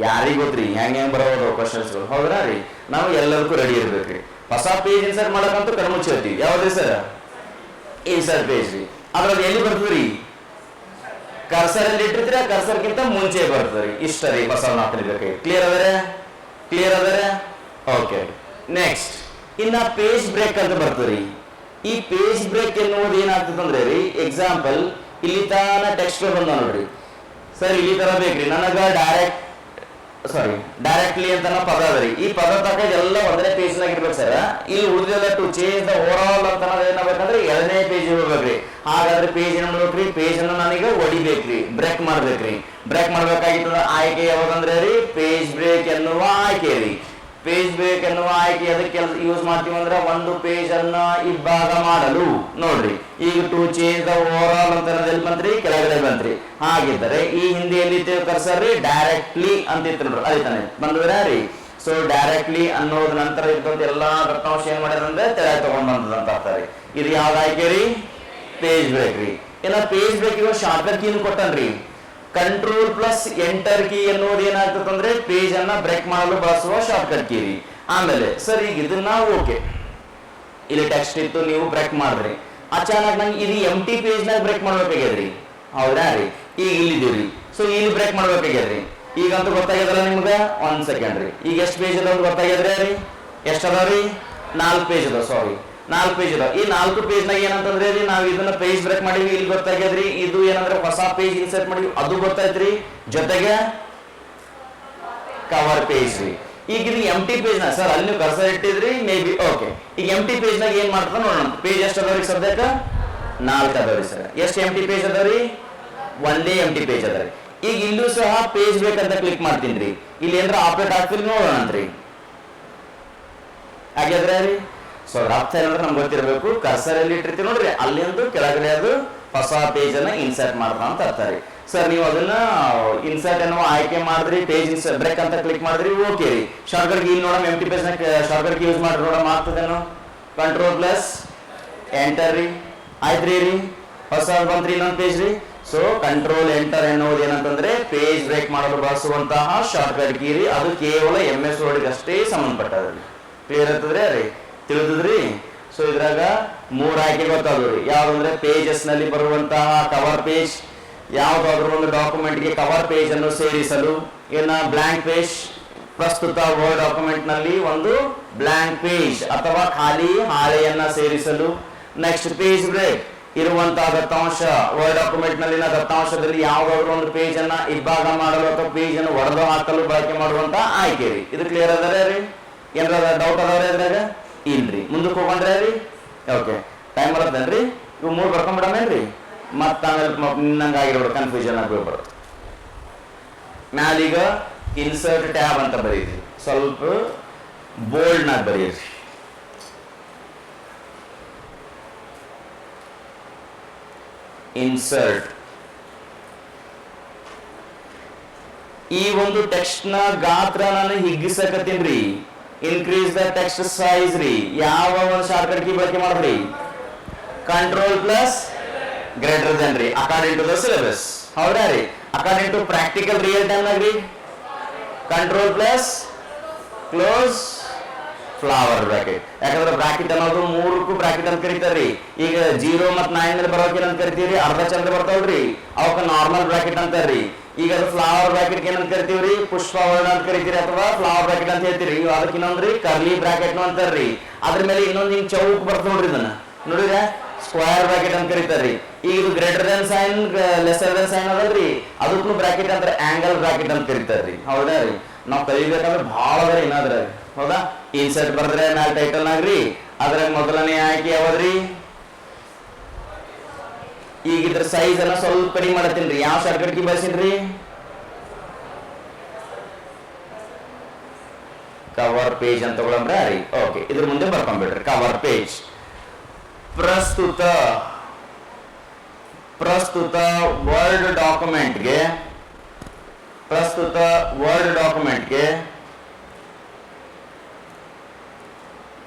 ಯಾರಿಗ್ ಗೊತ್ತ್ರಿ ಹೆಂಗ್ ಬರೋದು ಕ್ವಶನ್ಸ್ಗಳು? ಹೌದ್ರಾ ರೀ? ನಾವು ಎಲ್ಲದಕ್ಕೂ ರೆಡಿ ಇರ್ಬೇಕ್ರಿ. ಹೊಸ ಪೇಜ್ ಇನ್ಸರ್ಟ್ ಮಾಡಕಂತೂ ಕಣ್ಮುಚ್ಚಿ ಹೇಳ್ತೀವಿ. ಯಾವ್ದ್ರಿ ಸರ್? ಇನ್ಸರ್ಟ್ ಪೇಜ್ ರೀ. ಅದ್ರಲ್ಲಿ ಎಲ್ಲಿ ಬರ್ತದ್ರಿ? ಕರ್ಸರ್ ಅಲ್ಲಿ ಇಟ್ಟಿರ್ತೀರ, ಕರ್ಸರ್ಗಿಂತ ಮುಂಚೆ ಬರ್ತದ್ರಿ. ಇಷ್ಟ ರೀ ಹೊಸ ಹಾಕಲಿಕ್ಕೆ. ಕ್ಲಿಯರ್ ಅದರ? ಕ್ಲಿಯರ್ ಅದರ? ಓಕೆ ನೆಕ್ಸ್ಟ್ ಇನ್ನ ಪೇಜ್ ಬ್ರೇಕ್ ಅಂತ ಬರ್ತದ್ರಿ. ಈ ಪೇಜ್ ಬ್ರೇಕ್ ಎನ್ನುವುದು ಏನಾಗ್ತದಂದ್ರೆ ರೀ, ಎಕ್ಸಾಂಪಲ್ ಇಲ್ಲಿ ತಾನ ಟೆಕ್ಸ್ಟ್ ಬಂದ ನೋಡ್ರಿ ಸರ್, ಇಲ್ಲಿ ತರ ಬೇಕ್ರಿ ನನಗ ಡೈರೆಕ್ಟ್ಲಿ ಅಂತ ಪದ ಅದ ರೀ. ಈ ಪದ ತಕ್ಕ ಎಲ್ಲ ಒಂದನೇ ಪೇಜ್ ನಾಗ ಇರ್ಬೇಕು ಸರ್. ಇಲ್ಲಿ ಉಳಿದೆಲ್ಲ to change the overall ಅಂತ ಏನಾಗಬೇಕಂದ್ರೆ ಎರಡನೇ ಪೇಜ್ ಹೋಗ್ಬೇಕ್ರಿ. ಹಾಗಾದ್ರೆ ಪೇಜ್ ಏನ್ ಮಾಡ್ಬೇಕ್ರಿ? ಪೇಜ್ ಅನ್ನ ನನಗೆ ಹೊಡಿಬೇಕ್ರಿ, ಬ್ರೇಕ್ ಮಾಡ್ಬೇಕ್ರಿ. ಬ್ರೇಕ್ ಮಾಡ್ಬೇಕಾಗಿತ್ತು ಆಯ್ಕೆ ಯಾವಾಗಂದ್ರೆ ರೀ ಪೇಜ್ ಬ್ರೇಕ್ ಎನ್ನುವ ಆಯ್ಕೆ ರೀ. ಪೇಜ್ ಬ್ರೇಕ್ ಎನ್ನುವ ಆಯ್ಕೆ ಅದಕ್ಕೆ ಯೂಸ್ ಮಾಡ್ತೀವಿ ಅಂದ್ರೆ ಒಂದು ಪೇಜ್ ಅನ್ನ ಇಬ್ಬಾಗ ಮಾಡಲು. ನೋಡ್ರಿ ಈಗ to change the overall ಅಂತ ಎಲ್ಲಿ ಬಂತ್ರಿ? ಕೆಳಗಡೆ ಬಂತ್ರಿ. ಹಾಗಿದ್ದರೆ ಈ ಹಿಂದಿಯಲ್ಲಿ ಕರ್ಸರ್ ರೀ ಡೈರೆಕ್ಟ್ಲಿ ಅಂತ ಇತ್ತು ನೋಡ್ರಿ, ಅದೇ ತಾನೆ ಬಂದ್ರೆ ರೀ. ಸೊ ಡೈರೆಕ್ಟ್ಲಿ ಅನ್ನೋದ್ ನಂತರ ಇದ್ದಂತ ಎಲ್ಲಾ ದತ್ತಾಂಶ ಏನ್ ಮಾಡ್ಯಾರಂದ್ರೆ ತೆಳಗೆ ತಗೊಂಡ್ ಬಂದದ ಅಂತ ಆಗ್ತಾರೆ. ಇದು ಯಾವ್ದು ಆಯ್ಕೆ ರೀ? ಪೇಜ್ ಬ್ರೇಕ್ ರೀ. ಇನ್ನ ಪೇಜ್ ಬ್ರೇಕ್ ಇವಾಗ ಶಾರ್ಟ್ಕಟ್ ಕೀ ಕೊಟ್ಟನ್ರಿ. ಕಂಟ್ರೋಲ್ ಪ್ಲಸ್ ಎಂಟರ್ ಕೀ ಎನ್ನುವುದು ಏನಾಗ್ತದಂದ್ರೆ ಪೇಜ್ ಅನ್ನ ಬ್ರೇಕ್ ಮಾಡಲು ಬಳಸುವ ಶಾರ್ಟ್ಕಟ್ ಕೀ ರೀ. ಆಮೇಲೆ ಸರ್ ಈಗ ಇದನ್ನ ಓಕೆ ಇಲ್ಲಿ ಟೆಕ್ಸ್ಟ್ ಇತ್ತು, ನೀವು ಬ್ರೇಕ್ ಮಾಡಿದ್ರಿ. ಅಚಾನಕ್ ನಂಗೆ ಇದು ಎಂಟಿ ಪೇಜ್ ನಾಗ ಬ್ರೇಕ್ ಮಾಡ್ಬೇಕಾಗ್ಯದ್ರಿ. ಹೌದಾ ರೀ? ಈಗ ಇಲ್ಲಿದ್ದೀವ್ರಿ. ಸೊ ಇಲ್ಲಿ ಬ್ರೇಕ್ ಮಾಡ್ಬೇಕಾಗ್ಯದ್ರಿ. ಈಗಂತೂ ಗೊತ್ತಾಗ್ಯದಲ್ಲ ನಿಮ್ಗೆ? 1 ಸೆಕೆಂಡ್ ರೀ. ಈಗ ಎಷ್ಟು ಪೇಜ್ ಅದಾವ ಗೊತ್ತಾಗ್ಯದ್ರಿ ರೀ? ಎಷ್ಟು ಅದಾವ್ರಿ? 4 ಪೇಜ್ ಅದಾವ. ಸಾರಿ 4 ಪೇಜ್ ಅದಾವ. ಈ 4 ಪೇಜ್ ನಾಗ ಏನಂತಂದ್ರೆ ರೀ, ನಾವು ಇದನ್ನ ಪೇಜ್ ಬ್ರೇಕ್ ಮಾಡಿವಿ, ಇಲ್ಲಿ ಗೊತ್ತಾಗ್ಯದ್ರಿ. ಇದು ಏನಂದ್ರೆ ಹೊಸ ಪೇಜ್ ಇನ್ಸರ್ಟ್ ಮಾಡಿವಿ, ಅದು ಗೊತ್ತಾಯ್ತ್ರಿ. ಜೊತೆಗೆ ಕವರ್ ಪೇಜ್ ರೀ. ಈಗ ಇದು ಎಂಟಿ ಪೇಜ್ ನ ಸರ್ ಅಲ್ಲಿ ನೀವು ಕರ್ಸರ್ ಇಟ್ಟಿದ್ರಿ ಮೇ ಬಿ ಓಕೆ. ಈಗ ಎಂಟಿ ಪೇಜ್ ನಾಗ ಏನ್ ಮಾಡ್ತದ ನೋಡೋಣ. ಪೇಜ್ ಎಷ್ಟು ಅದಾವ್ರಿ ಸದ್ಯಕ್ಕೆ? 4 ಅದಾವ್ರಿ ಸರ್. ಎಷ್ಟು ಎಂಟಿ ಪೇಜ್ ಅದಾವ್ರಿ? ಒಂದೇ ಎಂಟಿ ಪೇಜ್ ಅದಾವ್ರಿ. ಈಗ ಇಲ್ಲೂ ಸಹ ಪೇಜ್ ಬೇಕಂತ ಕ್ಲಿಕ್ ಮಾಡ್ತೀನಿ ರೀ. ಇಲ್ಲಿ ಏನಾರ ಆಪರೇಟ್ ಆಗ್ತಿರಿ ನೋಡೋಣ ಅಂತ್ರಿ. ಹಾಗಾದ್ರೆ ರೀ ಸೊ ಅರ್ಥ ಏನಂದ್ರೆ ನಮ್ಗೆ ಗೊತ್ತಿರಬೇಕು, ಕರ್ಸರ್ ಎಲ್ಲಿ ಇಟ್ಟಿರ್ತೀವಿ ನೋಡ್ರಿ ಅಲ್ಲಿ ಒಂದು ಕೆಳಗಡೆ ಅದು ಹೊಸ ಪೇಜ್ ಅನ್ನ ಇನ್ಸರ್ಟ್ ಮಾಡ್ತಾ ಅಂತ ಅರ್ಥ ರೀ. ಸರ್ ನೀವು ಅದನ್ನ ಇನ್ಸರ್ಟ್ ಅನ್ನೋ ಆಯ್ಕೆ ಮಾಡಿದ್ರಿ, ಪೇಜ್ ಇನ್ಸರ್ಟ್ ಬ್ರೇಕ್ ಅಂತ ಕ್ಲಿಕ್ ಮಾಡಿದ್ರಿ, ಓಕೆ ರೀ. ಶಾರ್ಟ್ಕಟ್ ಕೀ ನೋಡೋಣ, ಎಂಟಿ ಪೇಜ್ ನ ಶಾರ್ಟ್ಕಟ್ ಕೀ ಯೂಸ್ ಮಾಡಿ ನೋಡೋಣ ಆಗ್ತದೇನೋ. ಕಂಟ್ರೋಲ್ ಪ್ಲಸ್ ಎಂಟರ್ ರೀ. ಆಯ್ತ್ರಿ ರೀ, ಹೊಸ ಬಂತ್ರಿ ಇನ್ನೊಂದು ಪೇಜ್ ರೀ. ಸೊ ಕಂಟ್ರೋಲ್ ಎಂಟರ್ ಎನ್ನುವುದು ಏನಂತಂದ್ರೆ ಪೇಜ್ ಬ್ರೇಕ್ ಮಾಡಲು ಬಳಸುವಂತಹ ಶಾರ್ಟ್ಕಟ್ ಕೀ ರೀ. ಅದು ಕೇವಲ MS ವರ್ಡ್ ಅಷ್ಟೇ ಸಂಬಂಧಪಟ್ಟದ್ರಿ. ಕ್ಲಿಯರ್ ಆಗ್ತದ್ರಿ ರೀ, ತಿಳಿದ್ರಿ? ಸೊ ಇದ್ರಾಗ 3 ಆಯ್ಕೆ ಗೊತ್ತಾದ್ರಿ. ಯಾವ್ದಂದ್ರೆ ಪೇಜಸ್ ನಲ್ಲಿ ಬರುವಂತಹ ಕವರ್ ಪೇಜ್, ಯಾವುದಾದ್ರೂ ಒಂದು ಡಾಕ್ಯುಮೆಂಟ್ಗೆ ಕವರ್ ಪೇಜ್ ಅನ್ನು ಸೇರಿಸಲು, ಇನ್ನ ಬ್ಲಾಂಕ್ ಪೇಜ್, ಪ್ರಸ್ತುತ ವರ್ಡ್ ಡಾಕ್ಯುಮೆಂಟ್ ನಲ್ಲಿ ಒಂದು ಬ್ಲಾಂಕ್ ಪೇಜ್ ಅಥವಾ ಖಾಲಿ ಹಾಳೆಯನ್ನ ಸೇರಿಸಲು. ನೆಕ್ಸ್ಟ್ ಪೇಜ್ ಬ್ರೇಕ್, ಇರುವಂತಹ ದತ್ತಾಂಶ ವರ್ಡ್ ಡಾಕ್ಯುಮೆಂಟ್ ನಲ್ಲಿನ ದತ್ತಾಂಶದಲ್ಲಿ ಯಾವುದಾದ್ರೂ ಒಂದು ಪೇಜ್ ಅನ್ನ ಇಬ್ಬಾಗ ಮಾಡಲು ಅಥವಾ ಪೇಜ್ ಅನ್ನು ಒಡೆದು ಹಾಕಲು ಬಳಕೆ ಮಾಡುವಂತ ಆಯ್ಕೆ ರೀ. ಇದು ಕ್ಲಿಯರ್ ಅದಾರ ರೀ? ಏನಾರ ಡೌಟ್ ಅದಾವ್ರಿ ಇದ್ರಾಗ? ಇಲ್ರಿ. ಮುಂದಕ್ಕೆ ಹೋಗಂಡ್ರಿ ರೀ? ಓಕೆ, ಟೈಮ್ ಬರತ್ತೇನ್ರಿ? ಇವು 3 ಬರ್ಕೊಂಡ್ಬಿಡಮೇನ್ರಿ? ಮತ್ತ ಆಮೇಲೆ ನಿನ್ನಂಗಾಗಿರೋದು ಕನ್ಫ್ಯೂಷನ್ ಆಗ್ಬಿಡ್ಬಾರ್ದು. ಮ್ಯಾಲೀಗ ಇನ್ಸರ್ಟ್ ಟ್ಯಾಬ್ ಅಂತ ಬರೀರಿ, ಸ್ವಲ್ಪ ಬೋಲ್ಡ್ ನಾಗ ಬರೀರಿ. ಇನ್ಸರ್ಟ್. ಈ ಒಂದು ಟೆಕ್ಸ್ಟ್ ನ ಗಾತ್ರ ನಾನು ಹಿಗ್ಗಿಸಕತ್ತೀನ್ರಿ, ಇನ್ಕ್ರೀಸ್ ದ ಟೆಕ್ಸ್ಟ್ ಸೈಜ್ ರೀ. ಯಾವ ಒಂದು ಶಾರ್ಟ್ಕಟ್ ಕೀ ಬಳಕೆ ಮಾಡ್ರಿ? ಕಂಟ್ರೋಲ್ ಪ್ಲಸ್ ಗ್ರೇಟರ್ ದೆನ್ ರೀ, ಅಕಾರ್ಡಿಂಗ್ ಟು ದ ಸಿಲೆಬಸ್. ಹೌದಾ ರೀ? According to practical real time ನಾಗ ರೀ control plus close flower bracket. ಯಾಕಂದ್ರೆ ಬ್ರಾಕೆಟ್ ಅನ್ನೋದು 3ಕ್ಕೂ ಬ್ರಾಕೆಟ್ ಅಂತ ಕರಿತಾರ್ರಿ. ಈಗ 0 ಮತ್ತು 9 ಮೇಲೆ ಬರೋಕೆ ಏನಂತ ಕರಿತೀವ್ರಿ? ಅರ್ಧ ಚಂದ್ರ ಬರ್ತಾವ್ರಿ, ಅವಕ್ಕ ನಾರ್ಮಲ್ ಬ್ರಾಕೆಟ್ ಅಂತಾರ್ರಿ. ಈಗ ಅದು ಫ್ಲವರ್ ಬ್ರಾಕೆಟ್ ಏನಂತ ಕರಿತೀವ್ರಿ? ಪುಷ್ಪವರ್ಣ ಅಂತ ಕರಿತೀರಿ ಅಥವಾ ಫ್ಲವರ್ ಬ್ರಾಕೆಟ್ ಅಂತ ಹೇಳ್ತೀರಿ. ಅದಕ್ಕೆ ಇನ್ನೊಂದ್ರಿ ಕರ್ಲಿ ಬ್ರಾಕೆಟ್ ಅಂತಾರ್ರಿ. ಅದ್ರ ಮೇಲೆ ಇನ್ನೊಂದು ಹಿಂಗ್ ಚೌಕ್ ಬರ್ತ ನೋಡ್ರಿ, ಇದನ್ನ ನೋಡಿರ ಸ್ಕ್ವೇರ್ ಬ್ರಾಕೆಟ್ ಅಂತ ಕರಿತಾರ್ರಿ. ಈಗ ಇದು greater than sign lesser than sign ಅದಲ್ರಿ, ಅದಕ್ಕೂ ಬ್ರಾಕೆಟ್ ಅಂದ್ರೆ ಆಂಗಲ್ ಬ್ರಾಕೆಟ್ ಅಂತ ಕರಿತಾರ್ರಿ. ಹೌದಾ ರೀ? ನಾವು ಕಲಿಬೇಕಂದ್ರೆ ಬಹಳ ಅದ್ರ ಏನಾದ್ರ. ಹೌದಾ? ಇನ್ಸರ್ಟ್ ಬರ್ದ್ರೆ ಮ್ಯಾಲ ಟೈಟಲ್ ನಾಗ್ರಿ, ಅದ್ರಾಗ ಮೊದಲನೇ ಆಯ್ಕೆ ಯಾವದ್ರಿ? ಈಗ ಇದ್ರ ಸೈಜ್ ಅನ್ನ ಸ್ವಲ್ಪ ಕಡಿಮೆ ಮಾಡತ್ತೀನ್ರಿ. ಯಾವ ಶಾರ್ಟ್ಕಟ್ ಕೀ ಬಳಸಿನ್ರಿ? ಕವರ್ ಪೇಜ್ ಅಂತ ತಗೊಳಂಬ್ರ ರೀ. ಓಕೆ, ಇದ್ರ ಮುಂದೆ ಬರ್ಕೊಂಡ್ಬಿಡ್ರಿ ಕವರ್ ಪೇಜ್. ಪ್ರಸ್ತುತ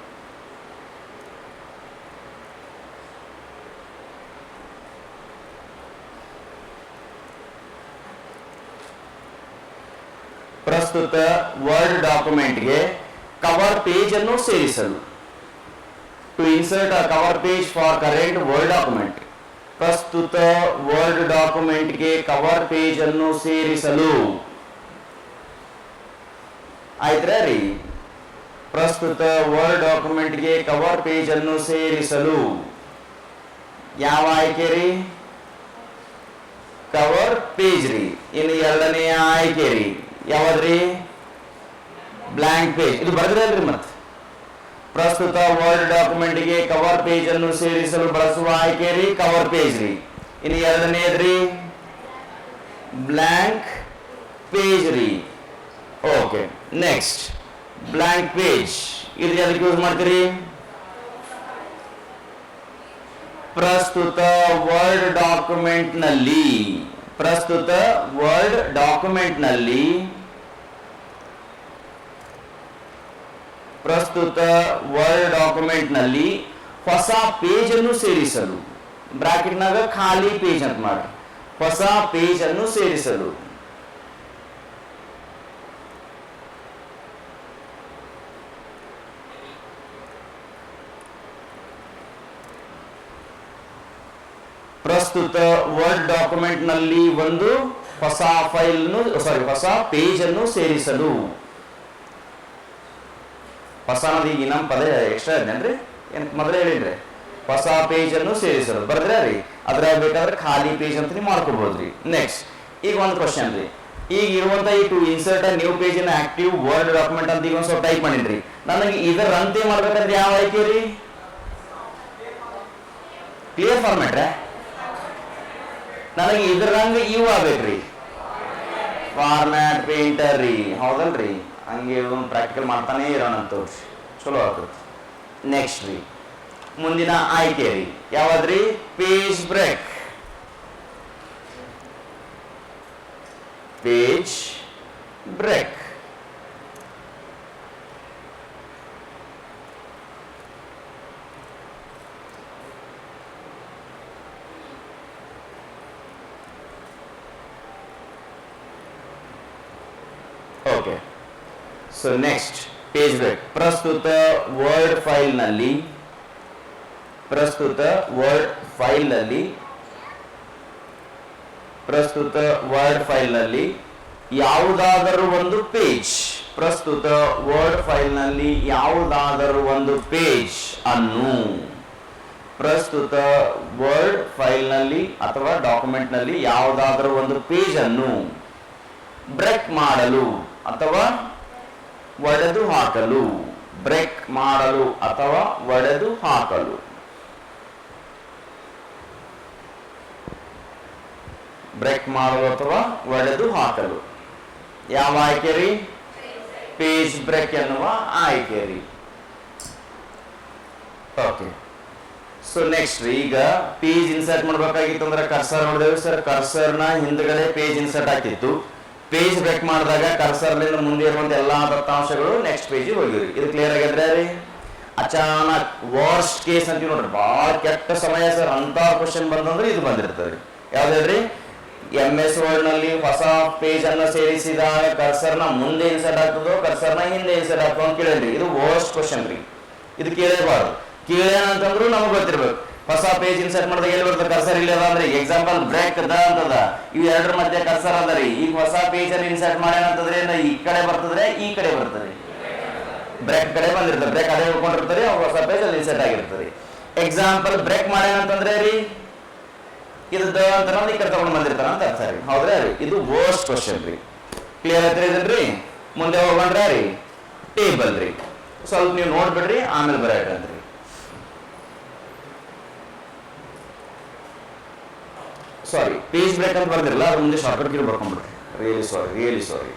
ವರ್ಡ್ ಡಾಕ್ಯುಮೆಂಟ್ಗೆ ಕವರ್ ಪೇಜ್ ಅನ್ನು ಸೇರಿಸಲು. To insert a cover page for current Word document. ಪ್ರಸ್ತುತ ವರ್ಡ್ ಡಾಕ್ಯುಮೆಂಟ್ಗೆ ಕವರ್ ಪೇಜ್ ಅನ್ನು ಸೇರಿಸಲು. ಆಯ್ತಾ ರೀ? ಪ್ರಸ್ತುತ ವರ್ಡ್ ಡಾಕ್ಯುಮೆಂಟ್ಗೆ ಕವರ್ ಪೇಜ್ ಅನ್ನು ಸೇರಿಸಲು ಯಾವ ಆಯ್ಕೆ ರೀ? ಕವರ್ ಪೇಜ್ ರೀ. ಇನ್ನು ಎರಡನೇ ಆಯ್ಕೆ ರೀ ಯಾವದ್ರಿ? Blank page. ಇದು ಬರ್ದ್ರಲ್ರಿ ಮತ್ತೆ. ಪ್ರಸ್ತುತ ವರ್ಡ್ ಡಾಕ್ಯುಮೆಂಟ್ಗೆ ಕವರ್ ಪೇಜ್ ಅನ್ನು ಸೇರಿಸಲು ಬಳಸುವ ಆಯ್ಕೆ ರೀ ಕವರ್ ಪೇಜ್ ರೀ. ಇನ್ನು ಎರಡನೇದ್ರಿ ಬ್ಲಾಂಕ್ ಪೇಜ್ ರೀ. Okay, next blank page. ಇದು ಎದಕ್ಕೆ ಯೂಸ್ ಮಾಡ್ತೀರಿ? ಪ್ರಸ್ತುತ ವರ್ಡ್ ಡಾಕ್ಯುಮೆಂಟ್ ನಲ್ಲಿ ಹೊಸ ಪೇಜ್ ಅನ್ನು ಸೇರಿಸಲು. ಬ್ರಾಕೆಟ್ನಾಗ ಖಾಲಿ ಪೇಜ್ ಅಂತ ಮಾಡಿ, ಹೊಸ ಪೇಜ್ ಅನ್ನು ಸೇರಿಸಲು. ಪ್ರಸ್ತುತ ವರ್ಡ್ ಡಾಕ್ಯುಮೆಂಟ್ ನಲ್ಲಿ ಒಂದು ಹೊಸ ಪೇಜ್ ಅನ್ನು ಸೇರಿಸಲು. ಹೊಸ ಈಗ ನಮ್ಮ ಪದ ಎಕ್ಸ್ಟ್ರಾ ಇದೇನ್ರಿ? ಏನ್ ಮೊದಲೇ ಹೇಳಿನ್ರಿ? ಹೊಸ ಪೇಜ್ ಅನ್ನು ಸೇರಿಸಲು ಬರ್ದ್ರೆ ರೀ. ಅದ್ರಾಗ ಬೇಕಾದ್ರೆ ಖಾಲಿ ಪೇಜ್ ಅಂತ ನೀವು ಮಾಡ್ಕೋಬಹುದ್ರಿ. ನೆಕ್ಸ್ಟ್ ಈಗ ಒಂದು ಕ್ವಶನ್ ರೀ. ಈಗ ಇರುವಂತ ಈ to insert new page in active Word document ಅಂತ ಈಗ ಒಂದ್ ಸ್ವಲ್ಪ ಟೈಪ್ ಮಾಡಿನ್ರಿ. ನನಗೆ ಇದರಂತೆ ಮಾಡ್ಬೇಕಂದ್ರೆ ಯಾವ ಆಯ್ಕೆ ರೀ? Clear format. ನನಗೆ ಇದರಂಗ ಇವು ಆಗ್ಬೇಕ್ರಿ, ಫಾರ್ಮ್ಯಾಟ್ ಪೇಂಟರ್ ರೀ. ಹೌದಲ್ರಿ? ಹಂಗೆ ಪ್ರಾಕ್ಟಿಕಲ್ ಮಾಡ್ತಾನೆ ಇರೋಣಂತ ಚಲೋ ಆಗ್ತದೆ. ನೆಕ್ಸ್ಟ್ ರೀ ಮುಂದಿನ ಆಯ್ಕೆ ರೀ ಯಾವದ್ರಿ? Page break. Okay, so next page break. ಪ್ರಸ್ತುತ ವರ್ಡ್ ಫೈಲ್ನಲ್ಲಿ ಯಾವುದಾದರೂ ಒಂದು ಪೇಜ್ ಅಥವಾ ಡಾಕ್ಯುಮೆಂಟ್ ನಲ್ಲಿ ಯಾವುದಾದರೂ ಒಂದು ಪೇಜ್ ಅನ್ನು ಬ್ರೇಕ್ ಮಾಡಲು ಅಥವಾ ಒಡೆದು ಹಾಕಲು. ಬ್ರೇಕ್ ಮಾಡಲು ಅಥವಾ ಒಡೆದು ಹಾಕಲು. ಬ್ರೇಕ್ ಮಾಡಲು ಅಥವಾ ಒಡೆದು ಹಾಕಲು ಯಾವ ಆಯ್ಕೆ ರೀ? ಪೇಜ್ ಬ್ರೇಕ್ ಎನ್ನುವ ಆಯ್ಕೆ ರೀ. ಓಕೆ, ಸೊ ನೆಕ್ಸ್ಟ್ ಈಗ ಪೇಜ್ ಇನ್ಸರ್ಟ್ ಮಾಡಬೇಕಾಗಿತ್ತು ಅಂದ್ರೆ ಕರ್ಸರ್ ನೋಡಿದೇವೆ ಸರ್. ಕರ್ಸರ್ನ ಹಿಂದ್ಗಡೆ ಪೇಜ್ ಇನ್ಸರ್ಟ್ ಆಗ್ತಿತ್ತು. ಪೇಜ್ ಬ್ರೇಕ್ ಮಾಡಿದಾಗ ಕರ್ಸರ್ನಿಂದ ಮುಂದೆ ಇರುವಂತ ಎಲ್ಲಾ ದತ್ತಾಂಶಗಳು ನೆಕ್ಸ್ಟ್ ಪೇಜ್ ಹೋಗಿರಿ. ಇದು ಕ್ಲಿಯರ್ ಆಗಿದ್ರೆ ರೀ? ಅಚಾನಕ್ ವರ್ಸ್ಟ್ ಕೇಸ್ ಅಂತೀವಿ ನೋಡ್ರಿ, ಬಹಳ ಕೆಟ್ಟ ಸಮಯ ಸರ್. ಅಂತ ಕ್ವಶನ್ ಬಂದಂದ್ರೆ ಇದು ಬಂದಿರ್ತದೆ. ಯಾವ್ದು ಹೇಳ್ರಿ? MS ವರ್ಡ್ ನಲ್ಲಿ ಹೊಸ ಪೇಜ್ ಅನ್ನು ಸೇರಿಸಿದಾಗ ಕರ್ಸರ್ನ ಮುಂದೆ ಇನ್ಸರ್ಟ್ ಆಗ್ತದೋ ಕರ್ಸರ್ನ ಹಿಂದೆ ಇನ್ಸರ್ಟ್ ಆಗ್ತದೋ ಅಂತ ಕೇಳಿದ್ರಿ. ಇದು ವರ್ಸ್ಟ್ ಕ್ವಶನ್ ರೀ. ಇದು ಕೇಳಬಾರ್ದು. ಕೇಳೇನಂತಂದ್ರು ನಮಗ್ ಗೊತ್ತಿರ್ಬೇಕು. ಹೊಸ ಪೇಜ್ ಇನ್ಸರ್ಟ್ ಮಾಡಿದಾಗ ಎಲ್ಲಿ ಬರ್ತದೆ? ಕರ್ಸರ್ ಇಲ್ಲ ಅಂದ್ರೆ ಎಕ್ಸಾಂಪಲ್ ಬ್ರೇಕ್ ದ ಅಂತದ, ಇವು ಎರಡರ ಮಧ್ಯೆ ಕರ್ಸರ್ ಅದ ರೀ. ಈಗ ಹೊಸ ಪೇಜ್ ಅಲ್ಲಿ ಇನ್ಸರ್ಟ್ ಮಾಡ್ಯಾನಂತಂದ್ರೆ ಈ ಕಡೆ ಬರ್ತದ್ರೆ ಈ ಕಡೆ ಬರ್ತದೆ, ಬ್ರೇಕ್ ಕಡೆ ಬಂದಿರ್ತದೆ. ಬ್ರೇಕ್ ಅದೇ ಹೋಗ್ಕೊಂಡಿರ್ತಾರೆ, ಹೊಸ ಪೇಜ್ ಅಲ್ಲಿ ಇನ್ಸರ್ಟ್ ಆಗಿರ್ತದೆ. ಎಕ್ಸಾಂಪಲ್ ಬ್ರೇಕ್ ಮಾಡ್ಯಾನಂತಂದ್ರೆ ರೀ ಇದು ದ ಅಂತ ಈ ಕಡೆ ತಗೊಂಡು ಬಂದಿರ್ತಾನ ಅಂತ ಅರ್ಥ ರೀ. ಹೌದ್ರಾ ರೀ? ಇದು ವರ್ಸ್ಟ್ ಕ್ವಶನ್ ರೀ. ಕ್ಲಿಯರ್ ಐತ್ರಿ? ಮುಂದೆ ಹೋಗೋಣ್ರ ರೀ. ಟೇಬಲ್ ರೀ, ಸ್ವಲ್ಪ ನೀವು ನೋಡ್ಬಿಡ್ರಿ, ಆಮೇಲೆ ಬರೀ. ಸಾರಿ, ಪೇಜ್ ಬ್ರೇಕ್ ಅಂತ ಬರ್ದಿರಲ್ಲ, ಅದ್ರ ಮುಂದೆ ಶಾರ್ಟ್ಕಟ್ ಕೀ ಬರ್ಕೊಂಡ್ಬಿಡ್ರಿ. Really sorry.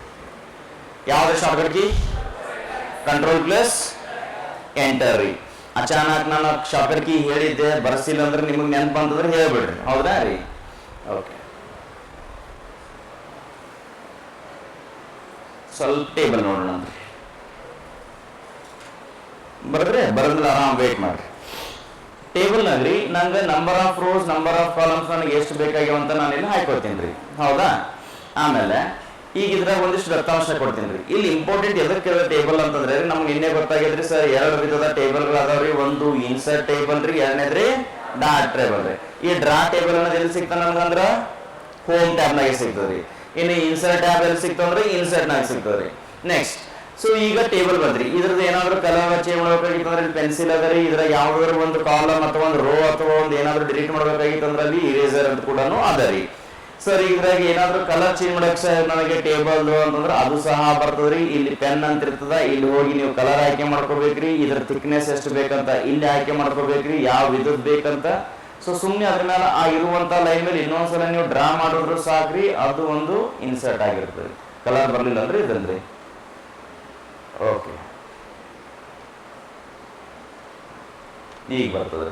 ಯಾವ್ದು ಶಾರ್ಟ್ಕಟ್ ಕೀ? Ctrl+Enter ರೀ. ಅಚಾನಕ್ ನಾನು ಶಾರ್ಟ್ಕಟ್ ಕೀ ಹೇಳಿದ್ದೆ ಬರ್ಸಿಲ್ಲ ಅಂದ್ರೆ ನಿಮಗೆ ನೆನಪು ಬಂತಂದ್ರೆ ಹೇಳ್ಬಿಡ್ರಿ. ಹೌದಾ ರೀ? ಓಕೆ, ಸ್ವಲ್ಪ ಟೇಬಲ್ ನೋಡೋಣ ಅಂದ್ರೆ ಬರದ್ರೆ ಆರಾಮ್ ವೇಟ್ ಮಾಡ್ರಿ. ಟೇಬಲ್ ನಲ್ಲಿ ನಂಗೆ number of rose, number of columns ನನಗೆ ಎಷ್ಟು ಬೇಕಾಗ್ಯಾವ ಅಂತ ನಾನು ಇಲ್ಲಿ ಹಾಕೊಡ್ತೀನಿ ರೀ. ಹೌದಾ? ಆಮೇಲೆ ಈಗ ಇದ್ರಾಗ ಒಂದಿಷ್ಟು ದತ್ತಾಂಶ ಕೊಡ್ತೀನಿ ರೀ. ಇಲ್ಲಿ ಇಂಪಾರ್ಟೆಂಟ್ ಎದಕ್ಕೆ ಟೇಬಲ್ ಅಂತಂದ್ರೆ ನಮ್ಗೆ ಇನ್ನೇ ಗೊತ್ತಾಗಿದ್ರಿ ಸರ್, ಎರಡು ವಿಧದ ಟೇಬಲ್ಗಳು ಅದಾವ್ರಿ. ಒಂದು ಇನ್ಸರ್ಟ್ ಟೇಬಲ್ ರೀ, ಎರಡನೇದ್ರಿ ಡಾಟ್ ಟೇಬಲ್ ರೀ. ಈ ಡ್ರಾ ಟೇಬಲ್ ಅನ್ನೋದು ಎಲ್ಲಿ ಸಿಗ್ತಾನ ನನ್ಗಂದ್ರ ಹೋಮ್ ಟ್ಯಾಬ್ ನಾಗೆ ಸಿಗ್ತದ್ರಿ. ಇನ್ನು ಇನ್ಸರ್ಟ್ ಟ್ಯಾಬ್ ಎಲ್ಲಿ ಸಿಗ್ತಾವ್ರಿ? ಇನ್ಸರ್ಟ್ ನಾಗ ಸಿಗ್ತದ್ರಿ. ನೆಕ್ಸ್ಟ್, ಸೊ ಈಗ ಟೇಬಲ್ ಬಂದ್ರಿ. ಇದ್ರದ್ದು ಏನಾದ್ರು ಕಲರ್ ಚೇಂಜ್ ಮಾಡ್ಬೇಕಾಗಿತ್ತು ಅಂದ್ರೆ ಪೆನ್ಸಿಲ್ ಅದ ರೀ. ಇದ್ರ ಯಾವ್ದಾದ್ರು ಒಂದು ಕಾಲಮ್ ಅಥವಾ ಒಂದು ರೋ ಅಥವಾ ಒಂದು ಏನಾದ್ರು ಡಿಲೀಟ್ ಮಾಡ್ಬೇಕಾಗಿತ್ತು ಅಂದ್ರೆ ಅಲ್ಲಿ ಇರೇಸರ್ ಅಂತ ಕೂಡ ಅದ ರೀ. ಸರ್ ಇದ್ರಾಗ ಏನಾದ್ರು ಕಲರ್ ಚೇಂಜ್ ಮಾಡಕ್ ನನಗೆ ಟೇಬಲ್ ಅಂತಂದ್ರೆ ಅದು ಸಹ ಬರ್ತದ್ರಿ. ಇಲ್ಲಿ ಪೆನ್ ಅಂತ ಇರ್ತದ, ಇಲ್ಲಿ ಹೋಗಿ ನೀವು ಕಲರ್ ಆಯ್ಕೆ ಮಾಡ್ಕೋಬೇಕ್ರಿ. ಇದ್ರ ಥಿಕ್ನೆಸ್ ಎಷ್ಟು ಬೇಕಂತ ಇಲ್ಲಿ ಆಯ್ಕೆ ಮಾಡ್ಕೋಬೇಕ್ರಿ, ಯಾವ ವಿಧದ್ ಬೇಕಂತ. ಸೊ ಸುಮ್ಮನೆ ಅದ್ರ ಮೇಲೆ ಆ ಇರುವಂತ ಲೈನ್ ಮೇಲೆ ಇನ್ನೊಂದ್ಸಲ ನೀವು ಡ್ರಾ ಮಾಡಿದ್ರು ಸಾಕ್ರಿ, ಅದು ಒಂದು ಇನ್ಸರ್ಟ್ ಆಗಿರ್ತದೆ. ಕಲರ್ ಬರ್ಲಿಲ್ಲ ಅಂದ್ರೆ ಇದನ್ರಿ. ಓಕೆ, ಈಗ ಬರ್ತದೆ.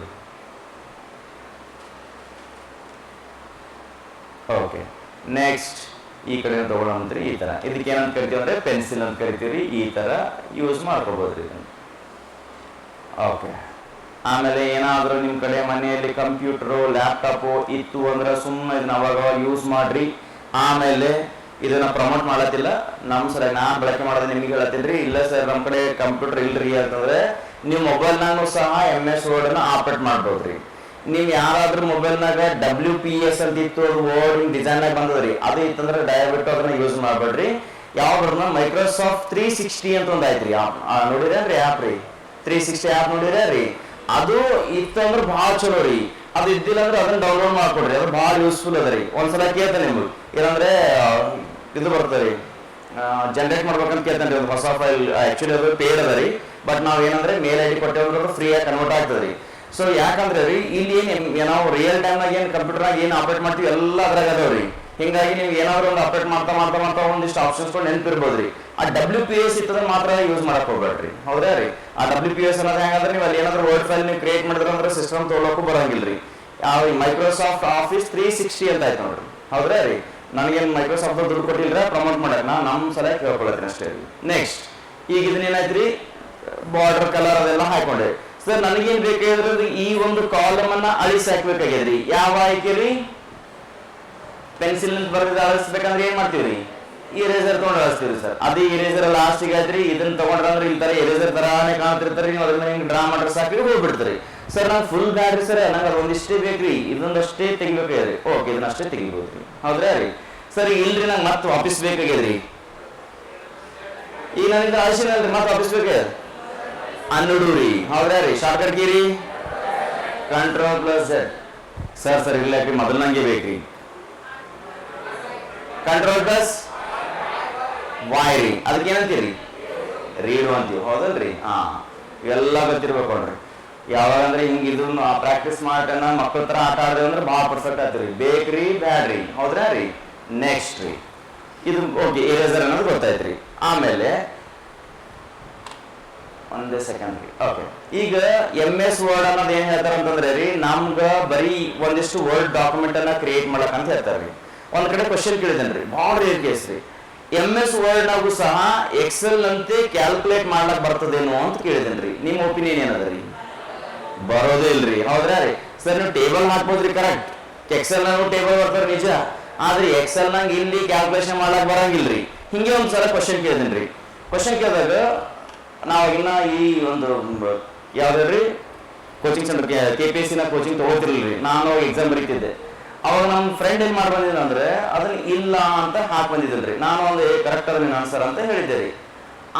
ಓಕೆ, ನೆಕ್ಸ್ಟ್ ಈ ಕಡೆ ತಗೊಳ್ಳೋಂತ್ರಿ. ಈ ತರ ಇದಕ್ಕೆ ಏನಂತ ಕರಿತೀವಿ ಅಂದ್ರೆ ಪೆನ್ಸಿಲ್ ಅಂತ ಕರಿತೀವಿ. ಈ ತರ ಯೂಸ್ ಮಾಡ್ಕೋಬಹುದ್ರಿ. ಓಕೆ, ಆಮೇಲೆ ಏನಾದ್ರೂ ನಿಮ್ ಕಡೆ ಮನೆಯಲ್ಲಿ ಕಂಪ್ಯೂಟರು ಲ್ಯಾಪ್ಟಾಪು ಇತ್ತು ಅಂದ್ರೆ ಸುಮ್ಮನೆ ಇದನ್ನ ಅವಾಗ ಯೂಸ್ ಮಾಡ್ರಿ. ಆಮೇಲೆ ಇದನ್ನ ಪ್ರಮೋಟ್ ಮಾಡತ್ತಿಲ್ಲ, ನಮ್ ಸಲ ನಾ ಬಳಕೆ ಮಾಡೋದು ನಿಮ್ಗೆ ಹೇಳತ್ತೀನಿ. ಇಲ್ಲ ಸರ್ ನಮ್ ಕಡೆ ಕಂಪ್ಯೂಟರ್ ಇಲ್ರಿ ಅಂತಂದ್ರೆ ನೀವು ಮೊಬೈಲ್ನಾಗೂ ಸಹ MS ವರ್ಡ್ ಅನ್ನ ಆಪರೇಟ್ ಮಾಡ್ಬೋದ್ರಿ. ನೀವು ಯಾರಾದ್ರೂ ಮೊಬೈಲ್ನಾಗ WPS ಅಂತ ಇತ್ತು, ಅದು ವರ್ಡ್ ಡಿಸೈನ್ ಆಗಿ ಬಂದದ್ರಿ. ಅದು ಇತ್ತಂದ್ರೆ ದಯವಿಟ್ಟು ಅದನ್ನ ಯೂಸ್ ಮಾಡ್ಬೇಡ್ರಿ. ಯಾವ್ದ್ರನ್ನ ಮೈಕ್ರೋಸಾಫ್ಟ್ 360 ಅಂತ ಒಂದ್ ಆಯ್ತ್ರಿ. ನೋಡಿರೇನ್ರಿ ಆಪ್ ರೀ? 360 ಆಪ್ ನೋಡಿರಿ? ಅದು ಇತ್ತಂದ್ರೆ ಬಹಳ ಚಲೋ ರೀ. ಅದು ಇದ್ದಿಲ್ಲ ಅಂದ್ರೆ ಅದನ್ನ ಡೌನ್ಲೋಡ್ ಮಾಡ್ಕೊಡ್ರಿ, ಅದು ಬಹಳ ಯೂಸ್ಫುಲ್ ಅದ ರೀ. ಒಂದ್ಸಲ ಕೇಳ್ತಾನೆ ನಿಮ್ಗೆ, ಏನಂದ್ರೆ ಇದು ಬರ್ತದೆ ಜನರೇಟ್ ಮಾಡ್ಬೇಕಂತ ಕೇಳ್ತಾನೆ ರೀ. ಒಂದು ಹೊಸ ಫೈಲ್ ಆಕ್ಚುಲಿ ಅದು ಪೇಡ್ ಅದ ರೀ, ಬಟ್ ನಾವ್ ಏನಂದ್ರೆ ಮೇಲ್ ID ಕೊಟ್ಟೇವಂದ್ರೆ ಫ್ರೀ ಆಗಿ ಕನ್ವರ್ಟ್ ಆಗ್ತದೆ ರೀ. ಸೊ ಯಾಕಂದ್ರೆ ರೀ ಇಲ್ಲಿ ನಾವು ರಿಯಲ್ ಟೈಮ್ ನಾಗ ಏನ್ ಕಂಪ್ಯೂಟರ್ ಏನ್ ಆಪರೇಟ್ ಮಾಡ್ತೀವಿ ಎಲ್ಲ ಅದ್ರಾಗ ಅದಾವ್ರಿ. ಹಿಂಗಾಗಿ ನೀವು ಏನಾದ್ರು ಒಂದು ಆಪರೇಟ್ ಮಾಡ್ತಾ ಒಂದಿಷ್ಟು ಆಪ್ಷನ್ಸ್ ನೆನಪಿರ್ಬೋದ್ರಿ. ಆ WPS ಇತ್ತಂದ್ರೆ ಮಾತ್ರ ಯೂಸ್ ಮಾಡಕ್ ಹೋಗ್ಬೇಡ್ರಿ. ಹೌದಾ ರೀ? ಆ WPS ಅನ್ನೋದು ಹೆಂಗಂದ್ರೆ ನೀವು ಅಲ್ಲಿ ಏನಾದ್ರು ವರ್ಡ್ ಫೈಲ್ ನೀವು ಕ್ರಿಯೇಟ್ ಮಾಡಿದ್ರೆ ಅಂದ್ರೆ ಸಿಸ್ಟಮ್ ತೊಗೊಳಕ್ಕೂ ಬರಂಗಿಲ್ರಿ. ಯಾವ ಮೈಕ್ರೋಸಾಫ್ಟ್ ಆಫೀಸ್ 360 ಅಂತ ಆಯ್ತು ನೋಡ್ರಿ. ಹೌದ್ರಾ ರೀ? ನನಗೇನು ಮೈಕ್ರೋಸಾಫ್ಟ್ ದುಡ್ಡು ಕೊಟ್ಟಿಲ್ರ ಪ್ರಮೋಟ್ ಮಾಡಕ್, ನಮ್ ಸಲ ಕೇಳ್ಕೊಳತ್ತೀನಿ ಅಷ್ಟೇ. ನೆಕ್ಸ್ಟ್, ಈಗ ಇದನ್ನೇನಾಯ್ತ್ರಿ ಬಾರ್ಡರ್ ಕಲರ್ ಅದೆಲ್ಲ ಹಾಕೊಂಡೆ. ಸರ್ ನನಗೇನ್ ಬೇಕಾದ್ರೆ ಈ ಒಂದು ಕಾಲಮ್ ಅನ್ನ ಅಳಿಸಿ ಹಾಕ್ಬೇಕಾಗ್ಯದ್ರಿ. ಯಾವ ಆಯ್ಕೆ ರೀ? ಪೆನ್ಸಿಲ್ ಬರೆದ ಅಳಿಸ್ಬೇಕಂದ್ರೆ ಏನ್ ಮಾಡ್ತೀವ್ರಿ? ಇರೇಸರ್ ತಗೊಂಡು ಹಚ್ತೀವಿ ಸರ್. ಅದೇ ಇರೇಸರ್ ಲಾಸ್ಟಿಗೆ ಆಯ್ತ್ರಿ ಇದನ್ನ ತಗೊಂಡ್ರಂದ್ರೆ ಇಲ್ಲಿ ತರ ಇರೇಸರ್ ತರಾನೇ ಕಾಣ್ತಿರ್ತಾರೆ, ನೀವು ಅದನ್ನ ಹಿಂಗೆ ಡ್ರಾ ಮಾಡ್ರೆ ಸಾಕಿ ಹೋಗ್ಬಿಡ್ತೀರಿ. ಸರ್ ನಂಗೆ ಫುಲ್ ಬ್ಯಾಡ್ರಿ ಸರ್, ನಂಗೆ ಅದೊಂದಿಷ್ಟೇ ಬೇಕ್ರಿ, ಇದೊಂದಷ್ಟೇ ತೆಗಿಬೇಕಾಗ್ಯದ್ರಿ. ಓಕೆ, ಇದನ್ನಷ್ಟೇ ತೆಗಿಬೋದ್ರಿ. ಹೌದ್ರಾ ರೀ? ಸರಿ ಇಲ್ರಿ, ನಂಗೆ ಮತ್ತೆ ವಾಪಸ್ ಬೇಕಾಗ್ಯದ್ರಿ. ಈಗ ನನಗೆ ಅಳಿಸಿನಲ್ರಿ, ಮತ್ತೆ ವಾಪಸ್ ಬೇಕಾಗ್ಯದ 12 ರೀ. ಹೌದ್ರಾ ರೀ? ಶಾರ್ಟ್ಕಟ್ ಕೀ ರೀ ಕಂಟ್ರೋಲ್ ಪ್ಲಸ್ Z. ಸರ್ ಇಲ್ಲ ಯಾಕ್ರಿ, ಮೊದಲು ನಂಗೆ ಬೇಕ್ರಿ. ಕಂಟ್ರೋಲ್ ಪ್ಲಸ್ Y ರೀ. ಅದಕ್ಕೆ ಏನಂತೀರಿ? ರೀಡು ಅಂತೀವಿ. ಹೌದಲ್ರಿ? ಇವೆಲ್ಲ ಗೊತ್ತಿರ್ಬೇಕು ನೋಡ್ರಿ. ಯಾವಾಗ ಅಂದ್ರೆ ಹಿಂಗೆ ಇದನ್ನು ಪ್ರಾಕ್ಟೀಸ್ ಮಾಡ್ತಾನ ಮಕ್ಕಳ ಹತ್ರ ಆಟ ಆಡಿದ್ರೆ ಅಂದ್ರೆ ಭಾಳ ಪರ್ಫೆಕ್ಟ್ ಆಗ್ತೀರಿ. ಬೇಕ್ರಿ ಬ್ಯಾಡ್ರಿ. ಹೌದ್ರಾ ರೀ? ನೆಕ್ಸ್ಟ್ ರೀ, ಇದು ಓಕೆ ಇರೇಸರ್ ಅನ್ನೋದು ಗೊತ್ತಾಯ್ತ್ರಿ. ಆಮೇಲೆ ಒಂದೇ ಸೆಕೆಂಡ್ ರೀ. ಓಕೆ, ಈಗ MS ವರ್ಡ್ ಅನ್ನೋದು ಏನ್ ಹೇಳ್ತಾರ ಅಂತಂದ್ರೆ ರೀ, ನಮ್ಗ ಬರೀ ಒಂದಿಷ್ಟು ವರ್ಡ್ ಡಾಕ್ಯುಮೆಂಟ್ ಅನ್ನ ಕ್ರಿಯೇಟ್ ಮಾಡಕ್ ಅಂತ ಹೇಳ್ತಾರ್ರಿ. ಒಂದ್ ಕಡೆ ಕ್ವಶನ್ ಕೇಳಿದೇನ್ರಿ, ಭಾಳ ರೇರ್ ಕೇಸ್ ರೀ. MS ವರ್ಡ್ ನಾಗೂ ಸಹ ಎಕ್ಸೆಲ್ ಅಂತೆ ಕ್ಯಾಲ್ಕುಲೇಟ್ ಮಾಡ್ಲಕ್ ಬರ್ತದೇನೋ ಅಂತ ಕೇಳಿದೇನ್ರಿ. ನಿಮ್ಮ ಒಪಿನಿಯನ್ ಏನದ್ರಿ? ಬರೋದೇ ಇಲ್ರಿ. ಹೌದ್ರಾ ರೀ? ಸರ್ ನೀವು ಟೇಬಲ್ ಹಾಕ್ಬೋದ್ರಿ, ಕರೆಕ್ಟ್. ಎಕ್ಸೆಲ್ ನಾವು ಟೇಬಲ್ ಬರ್ತಾರ ನಿಜ, ಆದ್ರೆ ಎಕ್ಸೆಲ್ ನಂಗೆ ಇಲ್ಲಿ ಕ್ಯಾಲ್ಕುಲೇಷನ್ ಮಾಡಕ್ ಬರಂಗಿಲ್ರಿ. ಹಿಂಗೆ ಒಂದ್ಸಲ ಕ್ವಶನ್ ಕೇಳಿದೇನ್ರಿ. ಕ್ವಶನ್ ಕೇಳಿದಾಗ ನಾವಾಗಿನ್ನ ಈ ಒಂದು ಯಾವ್ದ್ರಿ ಕೋಚಿಂಗ್ ಸೆಂಟರ್ KPSC ನ ಕೋಚಿಂಗ್ ತಗೋತಿರ್ಲಿಲ್ರಿ. ನಾನು ಎಕ್ಸಾಮ್ ಬರೀತಿದ್ದೆ. ಅವಾಗ ನಮ್ಮ ಫ್ರೆಂಡ್ ಏನ್ ಮಾಡಿ ಬಂದಿದ್ದ ಅಂದ್ರೆ ಅದನ್ನ ಇಲ್ಲ ಅಂತ ಹಾಕಿ ಬಂದಿದ್ದಲ್ರಿ. ನಾನು ಒಂದು ಕರೆಕ್ಟ್ ಅದ ಆನ್ಸರ್ ಅಂತ ಹೇಳಿದ್ದೆ ರೀ.